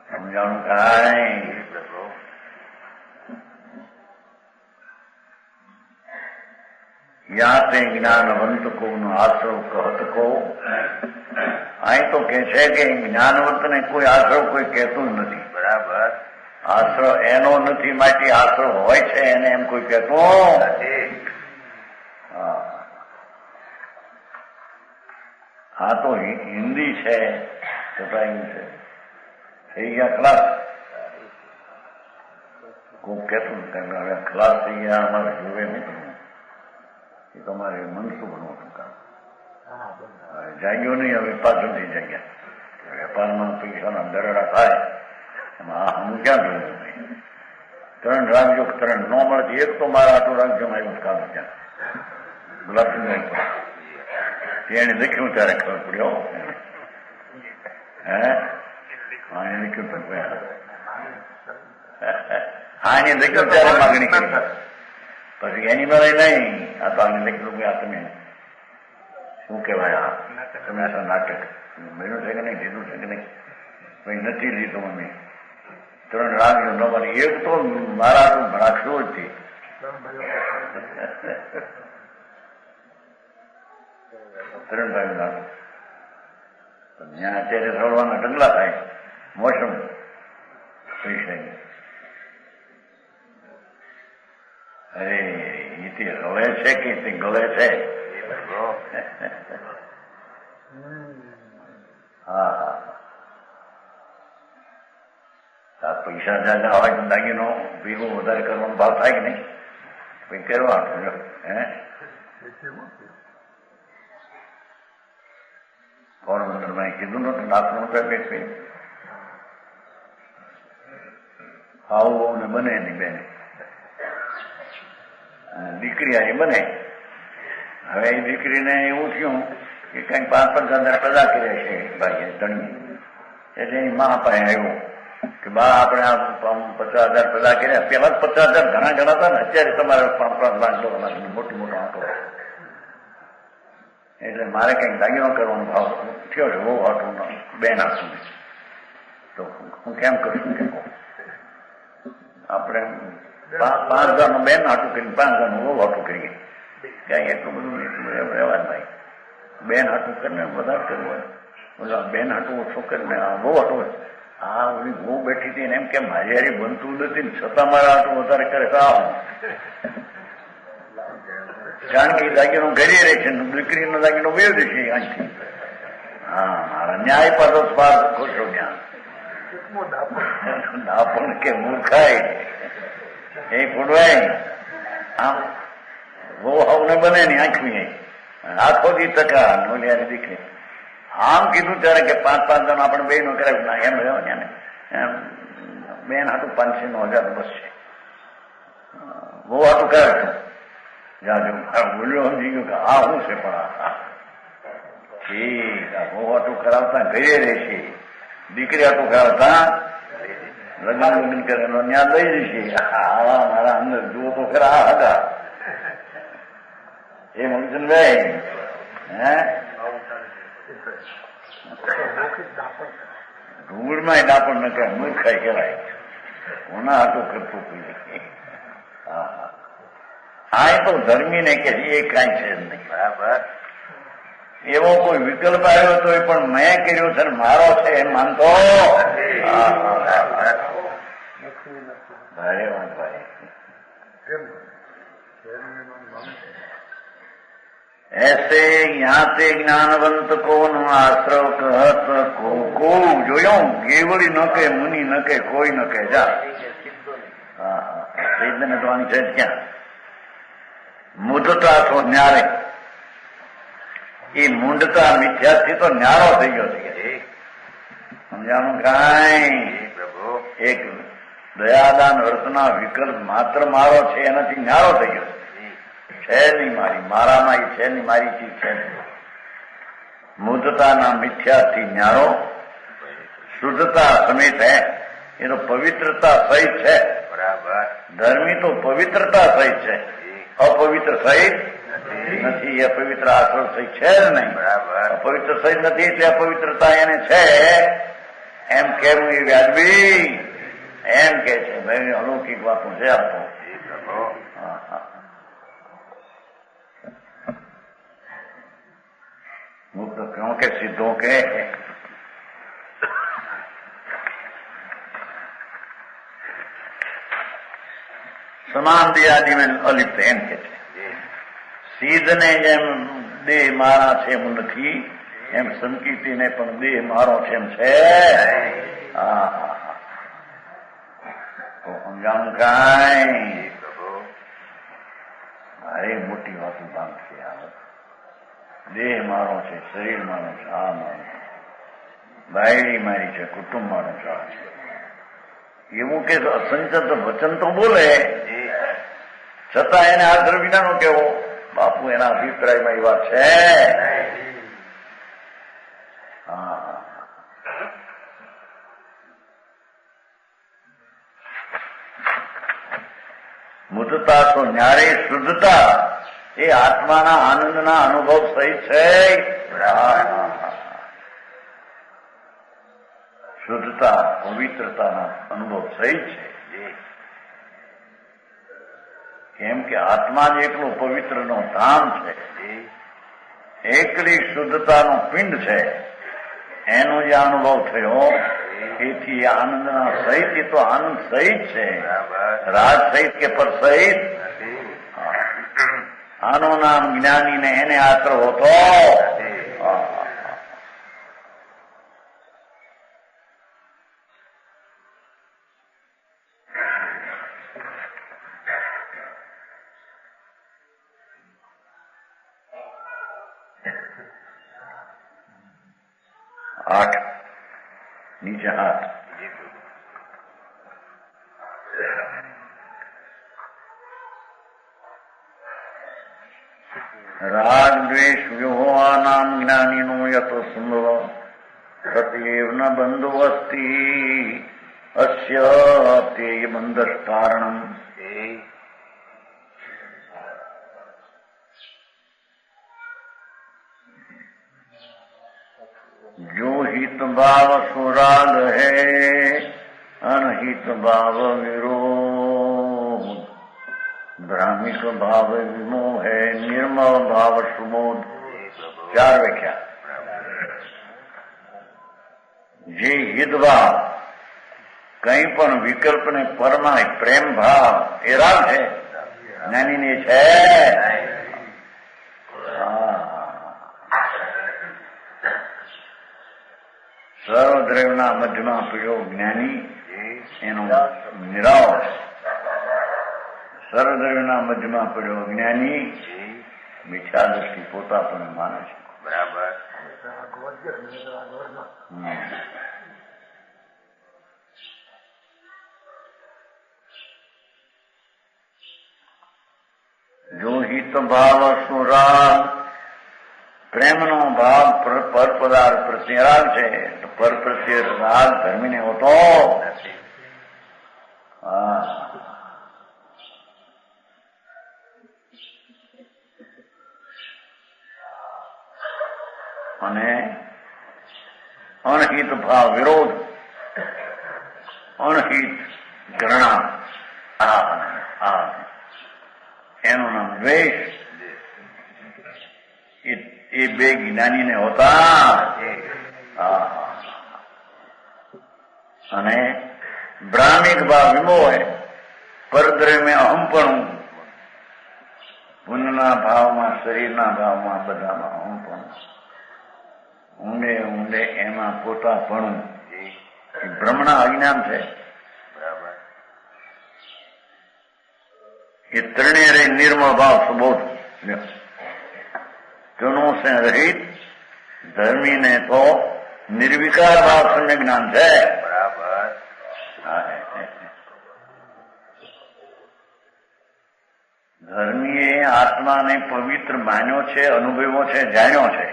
સમજાણું કાંઈ યા તે જ્ઞાનવંત કો નો આશ્રવ કહત કો અહીં તો કે છે કે જ્ઞાનવંત ને કોઈ આશ્રવ કોઈ કહેતું જ નથી. બરાબર. આશ્રવ એનો નથી માટે આશ્રવ હોય છે એને એમ કોઈ કહેતું. આ તો હિન્દી છે છતાં છે થઈ ગયા ખલાસ. કોઈ કહેતું હવે ખલાસ થઈ ગયા અમારે જોવે નહીં એ તમારે મનસુખ બનવું હતું કામ જાગ્યો નહીં. હવે પાછળથી જાગ્યા વેપારમાં પૈસાના દરડા થાય એમાં હું ક્યાં જોયું નહીં. 3 રાખજો 3 ન મળતી એક તો મારા આટલું રાખજો આવ્યું કામ ત્યાં ગુલાબી એને લખ્યું ત્યારે ખબર પડ્યો. હે હા એને લખ્યું હા એને લખ્યું ત્યારે માગણી કરી પછી એની મળે નહીં. આ તો આને લખ્યું કે આ તમે શું કહેવાય તમે નાટક બન્યું છે કે નહીં લીધું છે કે નહીં ભાઈ નથી લીધું મમ્મી 3 રાખજો ન મળે એક તો મારા તો રાખશો જ છે. ત્યાં અત્યારે રડવાના ઢગલા થાય મોસમ પૈસાની. અરે એ તે રવે છે કે તે ગળે છે. હા આ પૈસા જ્યાં હોય દાગીનો ભેગું વધારે કરવાનો ભાવ થાય કે નહીં કઈ કરવા હે પોરબંદરમાં કીધું નતું નાતનું કઈ આવું ને બને ની બેન દીકરી અહીં બને. હવે એ દીકરીને એવું થયું કે કંઈક 5-5 હજાર પૈદા કર્યા છે ભાઈએ ધણી. એટલે એની મા પાસે આવ્યો કે બા આપણે આ 50,000 પૈદા કર્યા. પેલા 50,000 ઘણા હતા ને અત્યારે તમારે 5-5 લાખ મોટો મોટો આંકડો. એટલે મારે કંઈક દાગીનો કરવાનો ભાવ થયો છે બહુ હાટું બેન આપશું તો હું કેમ કરશું કે આપણે 5,000 બેન હાટું કરીને 5,000 બહુ હાટું કરીએ ક્યાંય એટલું બધું રહેવા જ ભાઈ. બેન હાટું કરીને વધારે કરવું હોય બોલો બેન હાટું ઓછો કરીને બહુ હાટું હોય. આ ઓલી બહુ બેઠી હતી ને એમ કે મારી હારી બનતું નથી ને છતાં મારા હાટું વધારે કરે તો આવું કારણ કે દાગીનો ઘરે રહે છે દીકરીનો દાગીનો વયો જશે અહીંથી. હા મારા ન્યાય પાછો સ્વાદ ખોટો જ્ઞાન દાપણ કે મૂર્ખાય એ ફૂડવાય આમ બહુ હવને બને ને આંખવી આખોથી ટકા નોલિયાની દીકરી આમ કીધું ત્યારે કે 5-5 જણ આપણે બે નો કરાવ્યું ના એમ રહ્યો ને બેન હાટું 500-9,000 બસ છે બહુ હાટું કરાવ્યું. બોલ્યો સમજી ગયો કે આ શું છે પણ બહુ હાટું કરાવતા ઘરે રહેશે દીકરી હાટું કરાવતા લગ્ન કરેલો ત્યાં લઈ જશે. આવા મારા અંદર જુઓ તો ખરા હતા એ મનસુખભાઈ હે ડુંગળમાં ડાપણ ન કહેવાય મૂર્ખાઈ કહેવાય. કોના હાટું કરતું કોઈ હા હા એ તો ધર્મીને કે એ કાંઈ છે જ નહીં. બરાબર એવો કોઈ વિકલ્પ આવ્યો તો પણ મેં કર્યો છે મારો છે એમ માનતો ભારે વાંધવાય. ऐसे यहाँ से ज्ञानवंत को नो आश्रव कहत को જોયો કેવડી ન કે મુનિ ન કે કોઈ ન કે જા. ને તો આની છે ક્યાં મૂઢતા તો ન્યારે એ મૂંઢતા મિથ્યાથી તો ન્યારો થઈ ગયો છે. સમજાણું કાંઈ પ્રભુ એક દયાદાન અર્થના વિકલ્પ માત્ર મારો છે એનાથી ન્યારો થઈ ગયો છે નહીં મારી મારામાં એ છે નહીં મારી ચીજ છે. મૂઢતાના મિથ્યાથી ન્યારો શુદ્ધતા સમેત હે એનો પવિત્રતા સહિત છે. બરાબર. ધર્મી તો પવિત્રતા સહિત છે, અપવિત્ર સહિત નથી. અપવિત્ર આશ્રય સહિત છે જ નહીં. બરાબર. અપવિત્ર સહિત નથી એટલે અપવિત્રતા એને છે એમ કેવું એ વ્યાજબી એમ કે છે. ભાઈ અલૌકિક વાતો છે આ તો. मुक्त क्यों के सिद्धों के સમાન દેહાદિ में અલિપ્ત એમ કે છે. સિદ્ધને જેમ દેહ મારા છે એમ નથી, એમ સંકીર્તિને પણ દેહ મારો છે એમ છે. તો સમજાણું કાંઈ ભારે મોટી વાત ભાગ છે. દેહ મારો છે, શરીર મારો છે, આ મારો બાયડી મારી છે, કુટુંબ મારો છે. એવું કે અસંચત વચન તો બોલે, છતાં એને આદર વિનાનો કેવો બાપુ એના અભિપ્રાયમાં એ વાત છે. મુદતા તો ન્યારે શુદ્ધતા એ આત્માના આનંદના અનુભવ સહિત છે. શુદ્ધતા પવિત્રતાના અનુભવ સહિત છે. કેમ કે આત્મા જ એકલું પવિત્રનો ધામ છે, એકલી શુદ્ધતાનો પિંડ છે. એનો જે અનુભવ થયો એથી આનંદના સહિત, એ તો આનંદ સહિત છે. રાજ સહિત કે પર સહિત. આનું નામ જ્ઞાનીને એને આશ્રવ હતો. 8 नीचे हाथ. राग द्वेष व्यूहानाम ज्ञानिनो यतो सुंदर ततेव न बंधु अस्ति अस्य तेय बंधस कारणम. जो हित भाव सुराग है अनहित भाव विरोध, ब्राह्मिक भाव विमोह है निर्मल भाव सुबोध. 4 व्याख्या. જે હિતભાવ કઈ પણ વિકલ્પ ને પરમાય પ્રેમ ભાવ એ રાગ છે, જ્ઞાની ને છે. સર્વદ્રવ્યના મધ્યમાં પીડ્યો જ્ઞાની એનો નિરાવ. સર્વદ્રવ્યના મધ્યમાં પડ્યો જ્ઞાની મિથ્યા દ્રષ્ટિ પોતા પણ માને છે. બરાબર. જો હિત ભાવ સુરાગ, પ્રેમનો ભાવ પર પદાર્થ પ્રત્યે રાગ છે, તો પર પ્રત્યે રાગ ધર્મીને હોતો નથી. અને અણહિત ભાવ વિરોધ, અણહિત ઘૃણા, એનું નામ દ્વેષ. એ બે જ્ઞાનીને હોતા. અને બ્રાહ્મિક ભાવ વિમોહ હે, પરદ્રવ્ય મેં અહમપણું, પુનના ભાવમાં, શરીરના ભાવમાં, બધામાં અહમપણું, ઊંડે ઊંડે એમાં પોતાપણું, એ બ્રહ્મના અજ્ઞાન છે. બરાબર. એ ત્રણેય રે નિર્મળ ભાવ સુબોધ, ત્રણો સે રહિત ધર્મી ને તો નિર્વિકાર ભાવ શૂન્ય જ્ઞાન છે. બરાબર. ધર્મીએ આત્માને પવિત્ર માન્યો છે, અનુભવ્યો છે, જાણ્યો છે.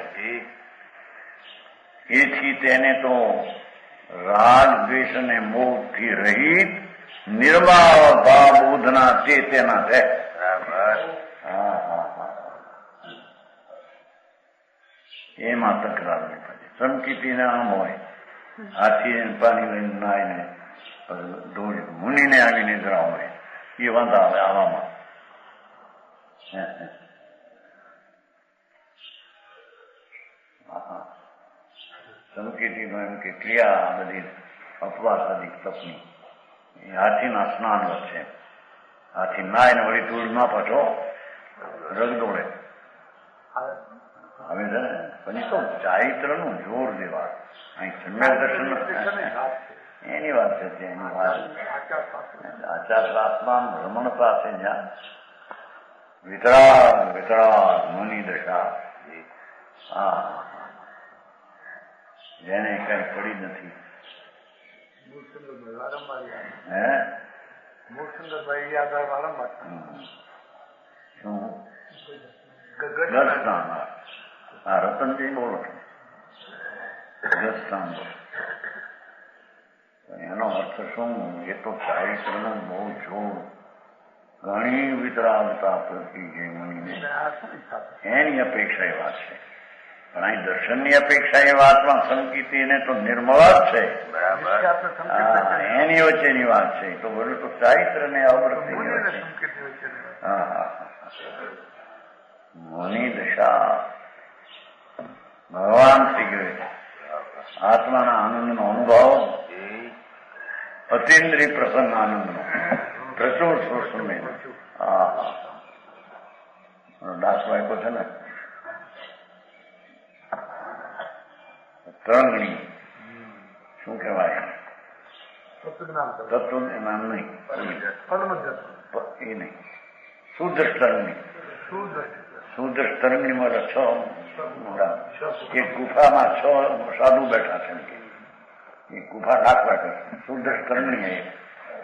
એથી તેને તો રાગ દ્વેષ અને મોહથી રહિત નિર્મળ ભાવ બુધના તે તેના છે. હા હા હા, એમાં તકરાર નહીં પડે. સમકીતીને આમ હોય, હાથી પાણી લઈને નાઈને દોડ મુનિને આવીને જરા હોય, એ વાંધા આવે આવામાં. સમકીતીનો એમ કે ક્રિયા બધી અપવાસ આદિ તપની એ હાથીના સ્નાન વચ્ચે હાથી નાય ને વળી ધૂળ ના પાછો રગદોડે હવે છે ને. પછી તો ચારિત્રનું જોર દેવા અહીં સમ્યક દર્શન એની વાત છે. એની વાત આચાર શાસ્ત્રમાં ભ્રમણતા છે જ્યાં વિતરાગ વિતરાગ મની દશા. હા, જેને કઈ પડી નથી. હા, રતનજી બોલો ગસ્તાન. એનો અર્થ શું? એ તો ચારિત્રનું બહુ જોર, ઘણી વિતરાગતા પ્રતિ જે મુનિને એની અપેક્ષા એ વાત છે. પણ અહીં દર્શનની અપેક્ષા એ વાતમાં સંકીતીને તો નિર્મળ જ છે. એની વચ્ચેની વાત છે. તો બધું તો ચારિત્ર ને અવૃત્તિની વચ્ચે. હા હા, મુનિ દશા ભગવાન થઈ ગયો. આત્માના આનંદનો અનુભવ, અતિન્દ્રિય પ્રસંગ આનંદનો પ્રચુર સ્વસ્મે. હા હા, દાસ વાયકો છે ને ત્રણની શું કહેવાય? તત્વ નામ નહીં, એ નહીં, સુદ્રષ્ટરંગની. સુદ્રષ્ટરંગની મારા 6 મોટા. એક ગુફામાં 6 સાધુ બેઠા છે. ये गुफा दाखला कर सुदृष्टरंगनी है.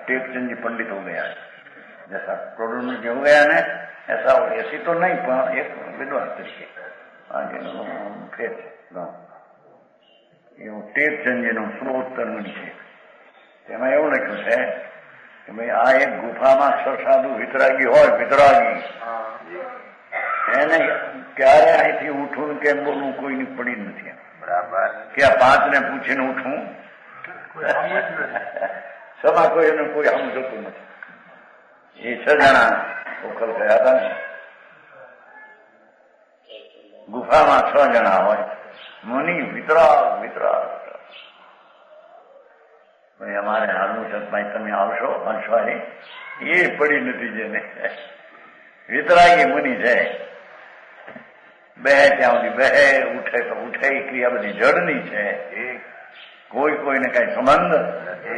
टेकचंद जी पंडित हो गया, जैसा प्रोडोन जी हो गया ने ऐसा ऐसी तो नहीं, पर एक विद्वान तरीके आगे फिर એવું ટેકચંદજીનો સ્ત્રોત તરંગણી છે. તેમાં એવું લખ્યું છે કે ભાઈ આ એક ગુફામાં 6 સાધુ વિતરાગી હોય, વિતરાગી એને ક્યારે અહીંથી ઉઠવું કેમ બોલવું કોઈની પડી નથી. બરાબર કે આ 5 ને પૂછીને ઉઠવું સભા કોઈ એને કોઈ આમ જોતું નથી. એ 6 જણા ઓખલ ગયા હતા ને, ગુફામાં 6 જણા હોય, મુનિ વિતરાગ વિતરાગ. અમારે હાલનું સતભાઈ તમે આવશો હંસવાળી, એ પડી નથી જેને વિતરાગી મુનિ છે. બે ત્યાં સુધી બે, ઉઠે તો ઉઠે. ક્રિયા બધી જડની છે. કોઈ કોઈને કઈ સંબંધ.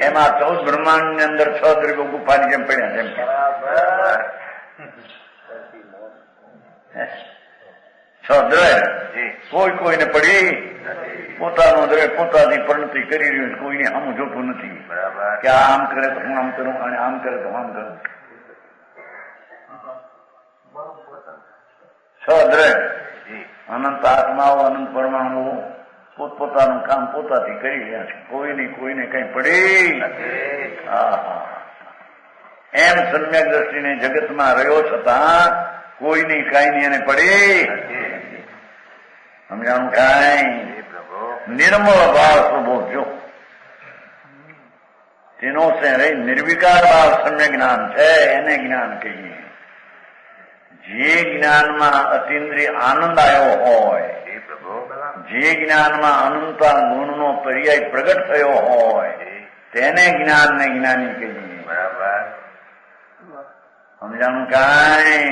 એમાં 14 બ્રહ્માંડ ની અંદર 6 દ્રવ્યો ગુફાની જેમ પડ્યા જેમ કે 6 દ્રવ્ય કોઈ કોઈને પડી. પોતાનો દ્રવ્ય પોતાની પરિણતિ કરી રહ્યું, કોઈને આમ જોતું નથી કે આમ કરે તો હું આમ કરું અને આમ કરે તો આમ કરું. 6 દ્રવ્ય અનંત આત્માઓ, અનંત પરમાણુઓ પોતપોતાનું કામ પોતાથી કરી રહ્યા છે. કોઈને કઈ પડી. એમ સમ્યક દ્રષ્ટિને જગતમાં રહ્યો છતાં કોઈની કઈ નહીં એને પડી. સમજાણું? કઈ નિર્મળ ભાવ સ્વભાવ જો તેનો છે રહી નિર્વિકાર ભાવ સમ્યક જ્ઞાન છે, એને જ્ઞાન કહીએ. જે જ્ઞાનમાં અતિન્દ્રિય આનંદ આવ્યો હોય, જે જ્ઞાનમાં અનંતા ગુણનો પર્યાય પ્રગટ થયો હોય, તેને જ્ઞાન ને જ્ઞાની કહીએ. સમજાણું? કાંઈ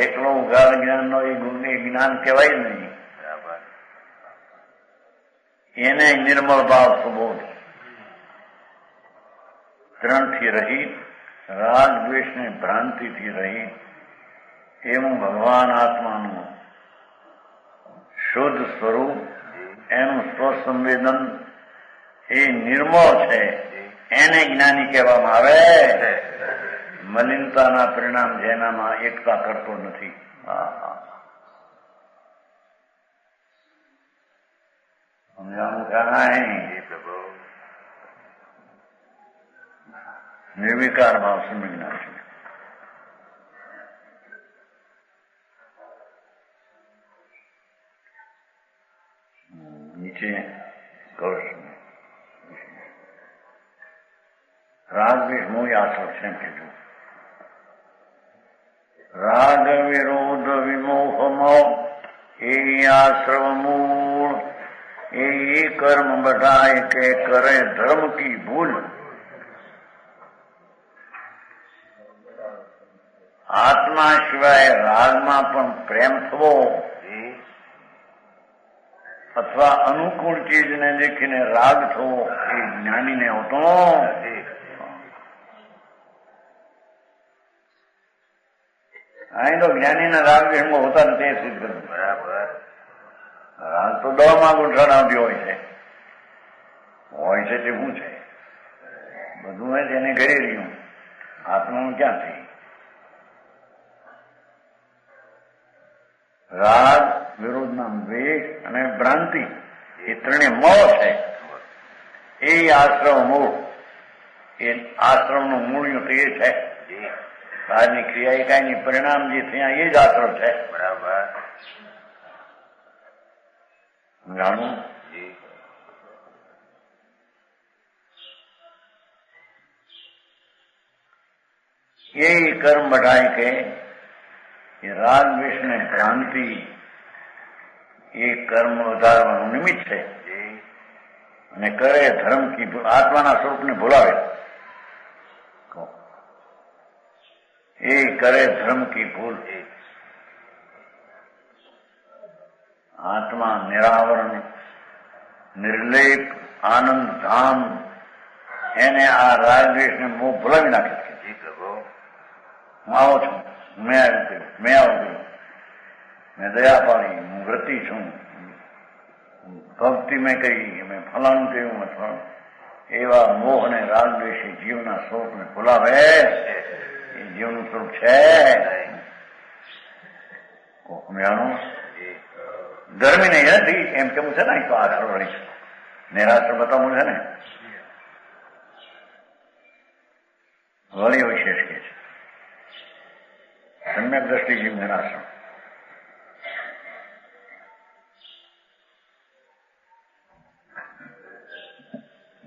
એકલો ઉઘાડ જ્ઞાન નો એ ગુણ એ જ્ઞાન કહેવાય નહીં. એને નિર્મળ ભાવ સુબોધ, 3 થી રહિત, રાગ દ્વેષ ને ભ્રાંતિથી રહિત એવું ભગવાન આત્માનું શુદ્ધ સ્વરૂપ, એનું સ્વસંવેદન એ નિર્મળ છે. એને જ્ઞાની કહેવામાં આવે. મલિનતાના પરિણામ જેનામાં એકતા કરતો નથી. સમજાવું? કાંઈ નિર્વિકાર ભાવ સમ્યક છે. નીચે કૌશ રાગ દ્વેષ મોહ આશ્રવ છે એમ કીધું. રાગ વિરોધ વિમોહ મોહ એ આશ્રવ મૂળ એ કર્મ બધાય કે કરે ધર્મ કી ભૂલ. આત્મા સિવાય રાગમાં પણ પ્રેમ થવો અથવા અનુકૂળ ચીજને દેખીને રાગ થવો એ જ્ઞાનીને હોતો. અહીં તો જ્ઞાનીના રાગ વિષયમાં હોતા નથી. સિદ્ધ કર્યું બરાબર. રાગ તો દવામાં ગૂંઠાણાવતી હોય છે તે શું છે? બધું હોય તેને ઘરે રહ્યું. આત્માનું ક્યાંથી? રાગ વિરોધના દ્વેષ અને ભ્રાંતિ એ ત્રણેય મોહ છે. એ આશ્રમ મૂળ, એ આશ્રમનું મૂળિયું તો એ છે. બહારની ક્રિયા એકાયની પરિણામ જે થયા એ જ આશ્રમ છે. બરાબર. જાણું એ કર્મ બઢાય કે એ રાગ દ્વેષ ને ભ્રાંતિ એ કર્મ વધારવાનું નિમિત્ત છે અને કરે ધર્મ કી આત્માના સ્વરૂપને ભૂલાવે. એ કરે ધર્મ કી ભૂલ. આત્મા નિરાવરણ નિર્લેપ આનંદ ધામ એને આ રાગ દ્વેષ ને મોહ ભૂલાવી નાખે છે. હું આવો છું, મેં આવું કર્યું, મેં આવું કર્યું, મેં દયા પાડી, હું વ્રતિ છું, ભક્તિ મેં કરી, મેં ફલાણું કહ્યું અથવા એવા મોહ અને રાગ દ્વેષ જીવના સ્વરૂપને ભૂલાવે. એ જીવનું સ્વરૂપ છે. જાણું ગરમી નહીં નથી એમ કેવું છે ને તો આશ્રમ વળી છે. નિરાશ્રમ બતાવવું છે ને વળી વિશેષ કે છે. સમ્યક દ્રષ્ટિ જીવ નિરાશ્રમ.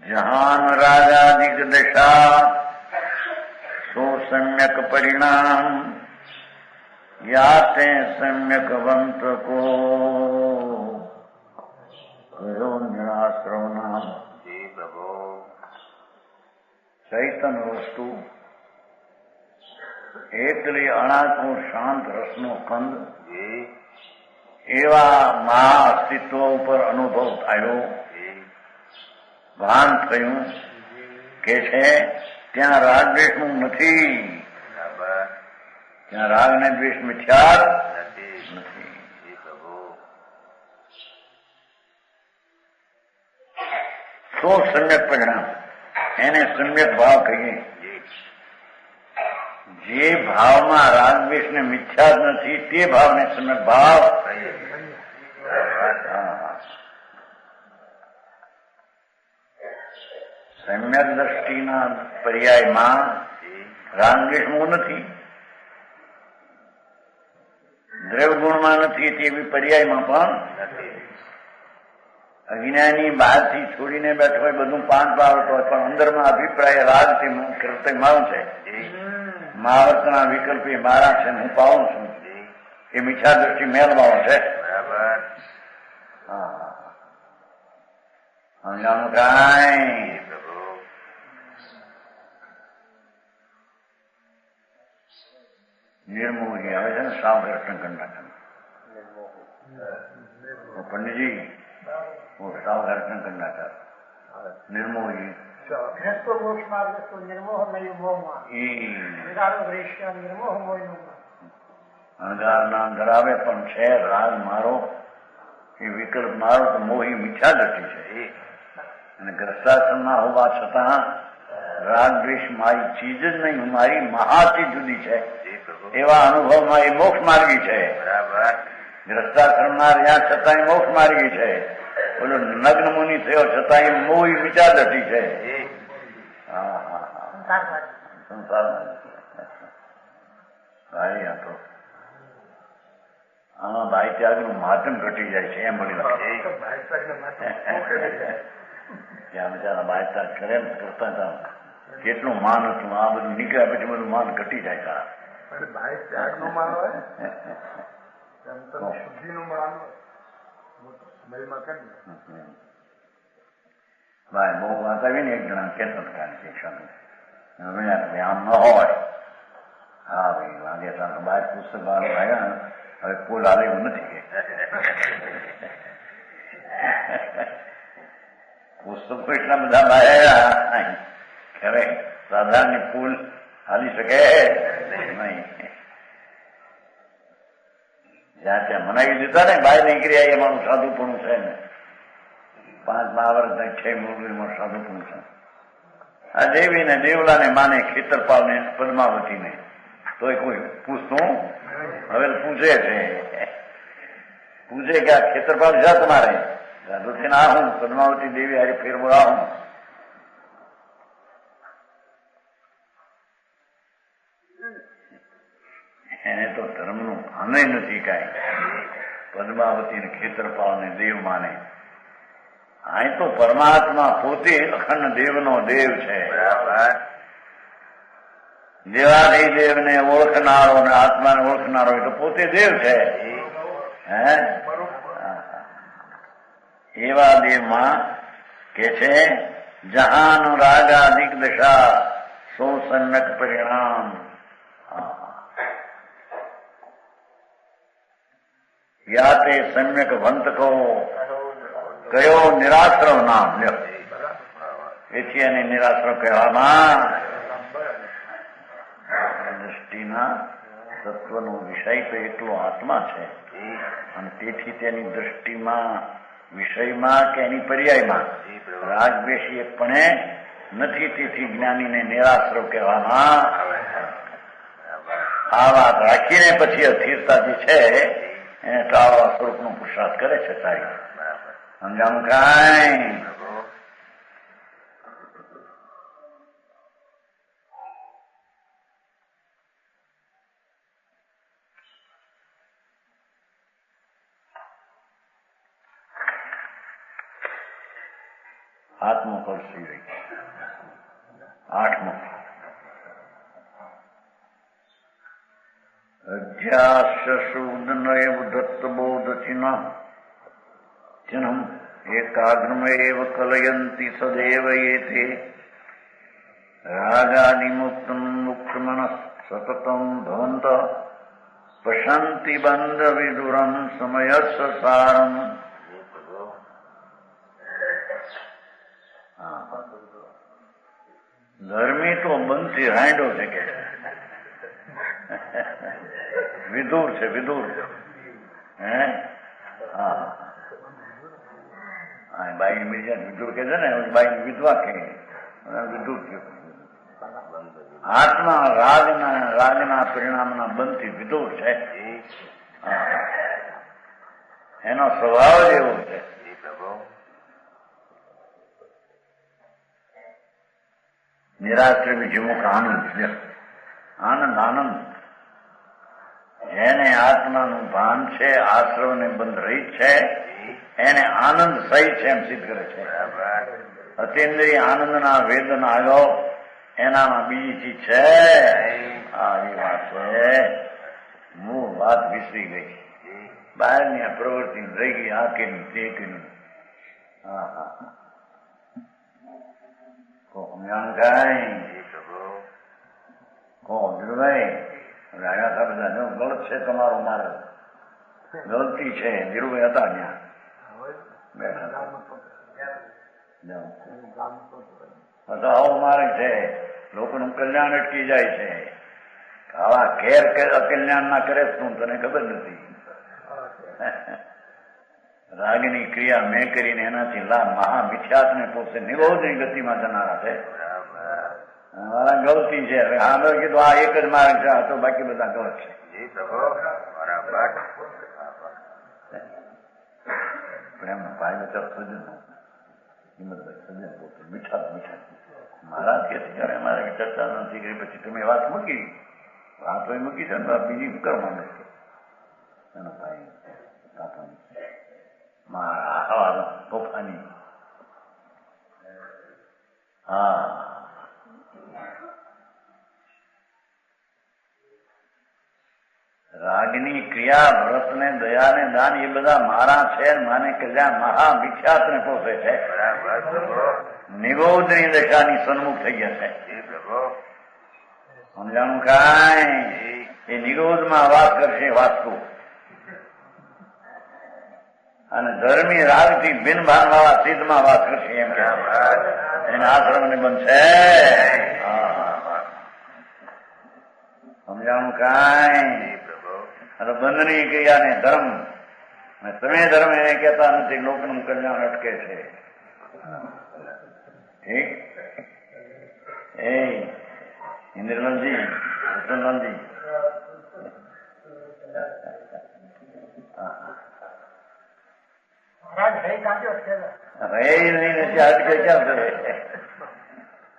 જહાન રાગાદિક દશા સો સમ્યક પરિણામ યાતે સમ્યક વંત કો કયો નિરાશ્રમ નામ. ચૈતન વસ્તુ એકલી અણાકો શાંત રસનો કંદ એવા મહા અસ્તિત્વ ઉપર અનુભવ થયો, ભાન થયું કે છે ત્યાં રાગ દ્વેષનું નથી. ત્યાં રાગ ને દ્વેષ મિથ્યા નથી. તો સમ્યક પરિણામ એને સમ્યક ભાવ કહીએ. જે ભાવમાં રાગ દ્વેષ ને મિથ્યા જ નથી તે ભાવને સમ્યક ભાવ. સમ્યક દ્રષ્ટિના પર્યાયમાં રાગ દ્વેષ મોહ નથી, દ્રવ્ય ગુણમાં નથી તેવી પર્યાયમાં પણ નથી. અજ્ઞાની બહારથી છોડીને બેઠો હોય, બધું પાન પાવતો હોય, પણ અંદરમાં અભિપ્રાય રાગ થી મારું છે. મહાવર્તના વિકલ્પ એ મારા છે, હું પાવું છું. એ મિથ્યા દ્રષ્ટિ મેળવાઓ છે. બરાબર. સમજાણું કાંઈ? નિર્મોહી આવે છે ને સાવ દર્શન કંડાકન પંડિતજી સાવ દર્શન કંડાકર નિર્મોહી અણગાર નામ ધરાવે પણ છે રાગ મારો, એ વિકલ્પ મારો તો મોહી મિથ્યા દ્રષ્ટિ છે. અને ગ્રસ્તાશ્રમમાં હોવા છતાં રાગ દ્વેષ મારી ચીજ જ નહીં, મારી મહાથી જુદી છે એવા અનુભવમાં એ મોક્ષ માર્ગી છે. બરાબર. ગ્રસ્તાશ્રમમાં રહ્યા છતાં એ મોક્ષ માર્ગી છે. બોલો નગ્ન મુનિ થયો છતાં એ મોહી વિચાર દ્રષ્ટિ છે. સંસારમાં ભાઈ આ તો આમાં ભાઈ ત્યાગનું મહાત્મ ઘટી જાય છે એમ બની ત્યાં બિચારા ભાઈ ત્યાગ કરે ને કરતા હતા કેટલું માન હતું આ બધું નીકળ્યા પછી બધું માન ઘટી જાય તારા ભાઈ ત્યાગ નું માન હોય શુદ્ધિ નું માન ભાઈ બહુ વાત આવી ને એક જણા કેતન આમ ન હોય હા ભાઈ લાગે બાર પુસ્તક બહાર આવ્યા હવે પુલ હાલે એવું નથી કે પુસ્તકો એટલા બધા બહાર ખરે સાધારણ પુલ હાલી શકે નહીં જ્યાં ત્યાં મનાવી દીધા ને બહાર નીકળી આવી એમાં સાધુપણું છે ને 5 મહાભારત 6 મૂળમાં સાધુપણું છે આ દેવી ને દેવલાને માને ખેતરપાલ ને પદ્માવતી ને તો કોઈ પૂછતું હવે પૂછે છે પૂછે કે આ ખેતરપાલ છે તમારે સાધુથી ના હું પદ્માવતી દેવી હારી ફેરવો આવું એને તો ધર્મનું ભાન નથી કાંઈ પદ્માવતી ને ખેતરપાલ ને દેવ માને અહીં તો પરમાત્મા પોતે અખંડ દેવનો દેવ છે દેવાથી દેવને ઓળખનારો ને આત્માને ઓળખનારો એ તો પોતે દેવ છે હે એવા દેવમાં કે છે જહાન રાગા દિગ્દશા સો સન્નક પરિણામ યાતે સમ્યક વંતકો કયો નિરાશ્રવ નામ લ્યો એથી એને નિરાશ્રવ કહેવામાં દ્રષ્ટિના તત્વનો વિષય તો એટલો આત્મા છે અને તેથી તેની દ્રષ્ટિમાં વિષયમાં કે એની પર્યાયમાં રાગદ્વેષી એકપણે નથી તેથી જ્ઞાનીને નિરાશ્રવ કહેવામાં આ વાત રાખીને પછી અસ્થિરતા જે છે એને ટાળવા સ્વરૂપનો પુરુષાર્થ કરે છે સારી સમજાણું કાંઈ આત્મો કરશી રહી 8મો અધ્યાસૂદનયવ દત્તબોધ ચિહ્નમ એકાગ્રમેવ કલયંતિ સદેવ એતે રાગાનિમુક્તમ મુક્તમનઃ સતતમ ભવંત પશંતિ બંધ વિદુરમ સમયસ્સ સારમ ધર્મી તો બંધથી હાંડો છે કે વિદુર છે વિદુર હે હા બાઈ બીજા વિદુર કે છે ને બાઈ વિધવા કે વિદુર છે આત્મા રાગના પરિણામના બંધથી વિદુર છે એનો સ્વભાવ જ એવો છે નિરાશ્રય વિમુખ આનંદ આનંદ જેને આત્માનું ભાન છે આશ્રવને બંધ રહી છે એને આનંદ સહી છે એમ સિદ્ધ કરે છે અતિન્દ્રિય આનંદના વેદન આવ્યો એનામાં બીજી ચીજ છે આવી વાત છે મૂળ વાત વિસરી ગઈ બહારની આ પ્રવૃત્તિ રહી ગઈ આ કેની તે કેની હા હા ગલત છે તમારો માર્ગ ગલતી છે ધીરુભાઈ હતા ત્યાં બેઠા આવો માર્ગ છે લોકોનું કલ્યાણ અટકી જાય છે આવા ઘેર અકલ્યાણ ના કરે શું તને ખબર નથી રાગની ક્રિયા મેં કરીને એનાથી લાભ મહામિથ્યાત્ને પોતે નિરોધની ગતિમાં જનારા છે મારા ગલતી છે આગળ કીધું આ એક જ માર્ગ છે આ તો બાકી બધા ગલત છે પ્રેમ ભાઈ બચાર સજ્જન હિંમતભાઈ સજ્જન પોતે મીઠા મીઠા મહારાજ કે ત્યારે અમારે ચર્ચા નથી કરી, પછી તમે વાત મૂકી, વાતો મૂકી છે ને બીજી કરવા નથી એનો ભાઈ મારા તોફાની. હા, રાગની ક્રિયા, વ્રત ને દયા ને દાન એ બધા મારા છે. માને કલ્યાણ મહા વિખ્યાત ને પોતે છે. નિગોદની દશાની સન્મુખ થઈ ગયા છે. સમજાણું કાંઈ? એ નિગોદમાં વાત કરશે વાસ્તુ, અને ધર્મી રાગથી બિન ભાનવાળા સિદ્ધમાં વાત કરશે એમ કે એને આશ્રમ ને બનશે. સમજાણું કાંઈ? અને બંધની ક્રિયા ને ધર્મ, તમે ધર્મ એને કહેતા નથી, લોકનું કલ્યાણ અટકે છે. ઠીક? એ ઇન્દ્રનંદજી, કૃષ્ણનંદજી,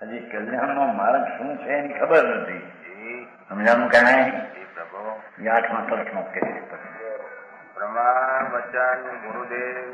હજી કલ્યાણનો માર્ગ શું છે એની ખબર નથી. સમજાણું કાંઈ? એ 8મા તરફનો કે પ્રમાણ વચન ગુરુદેવ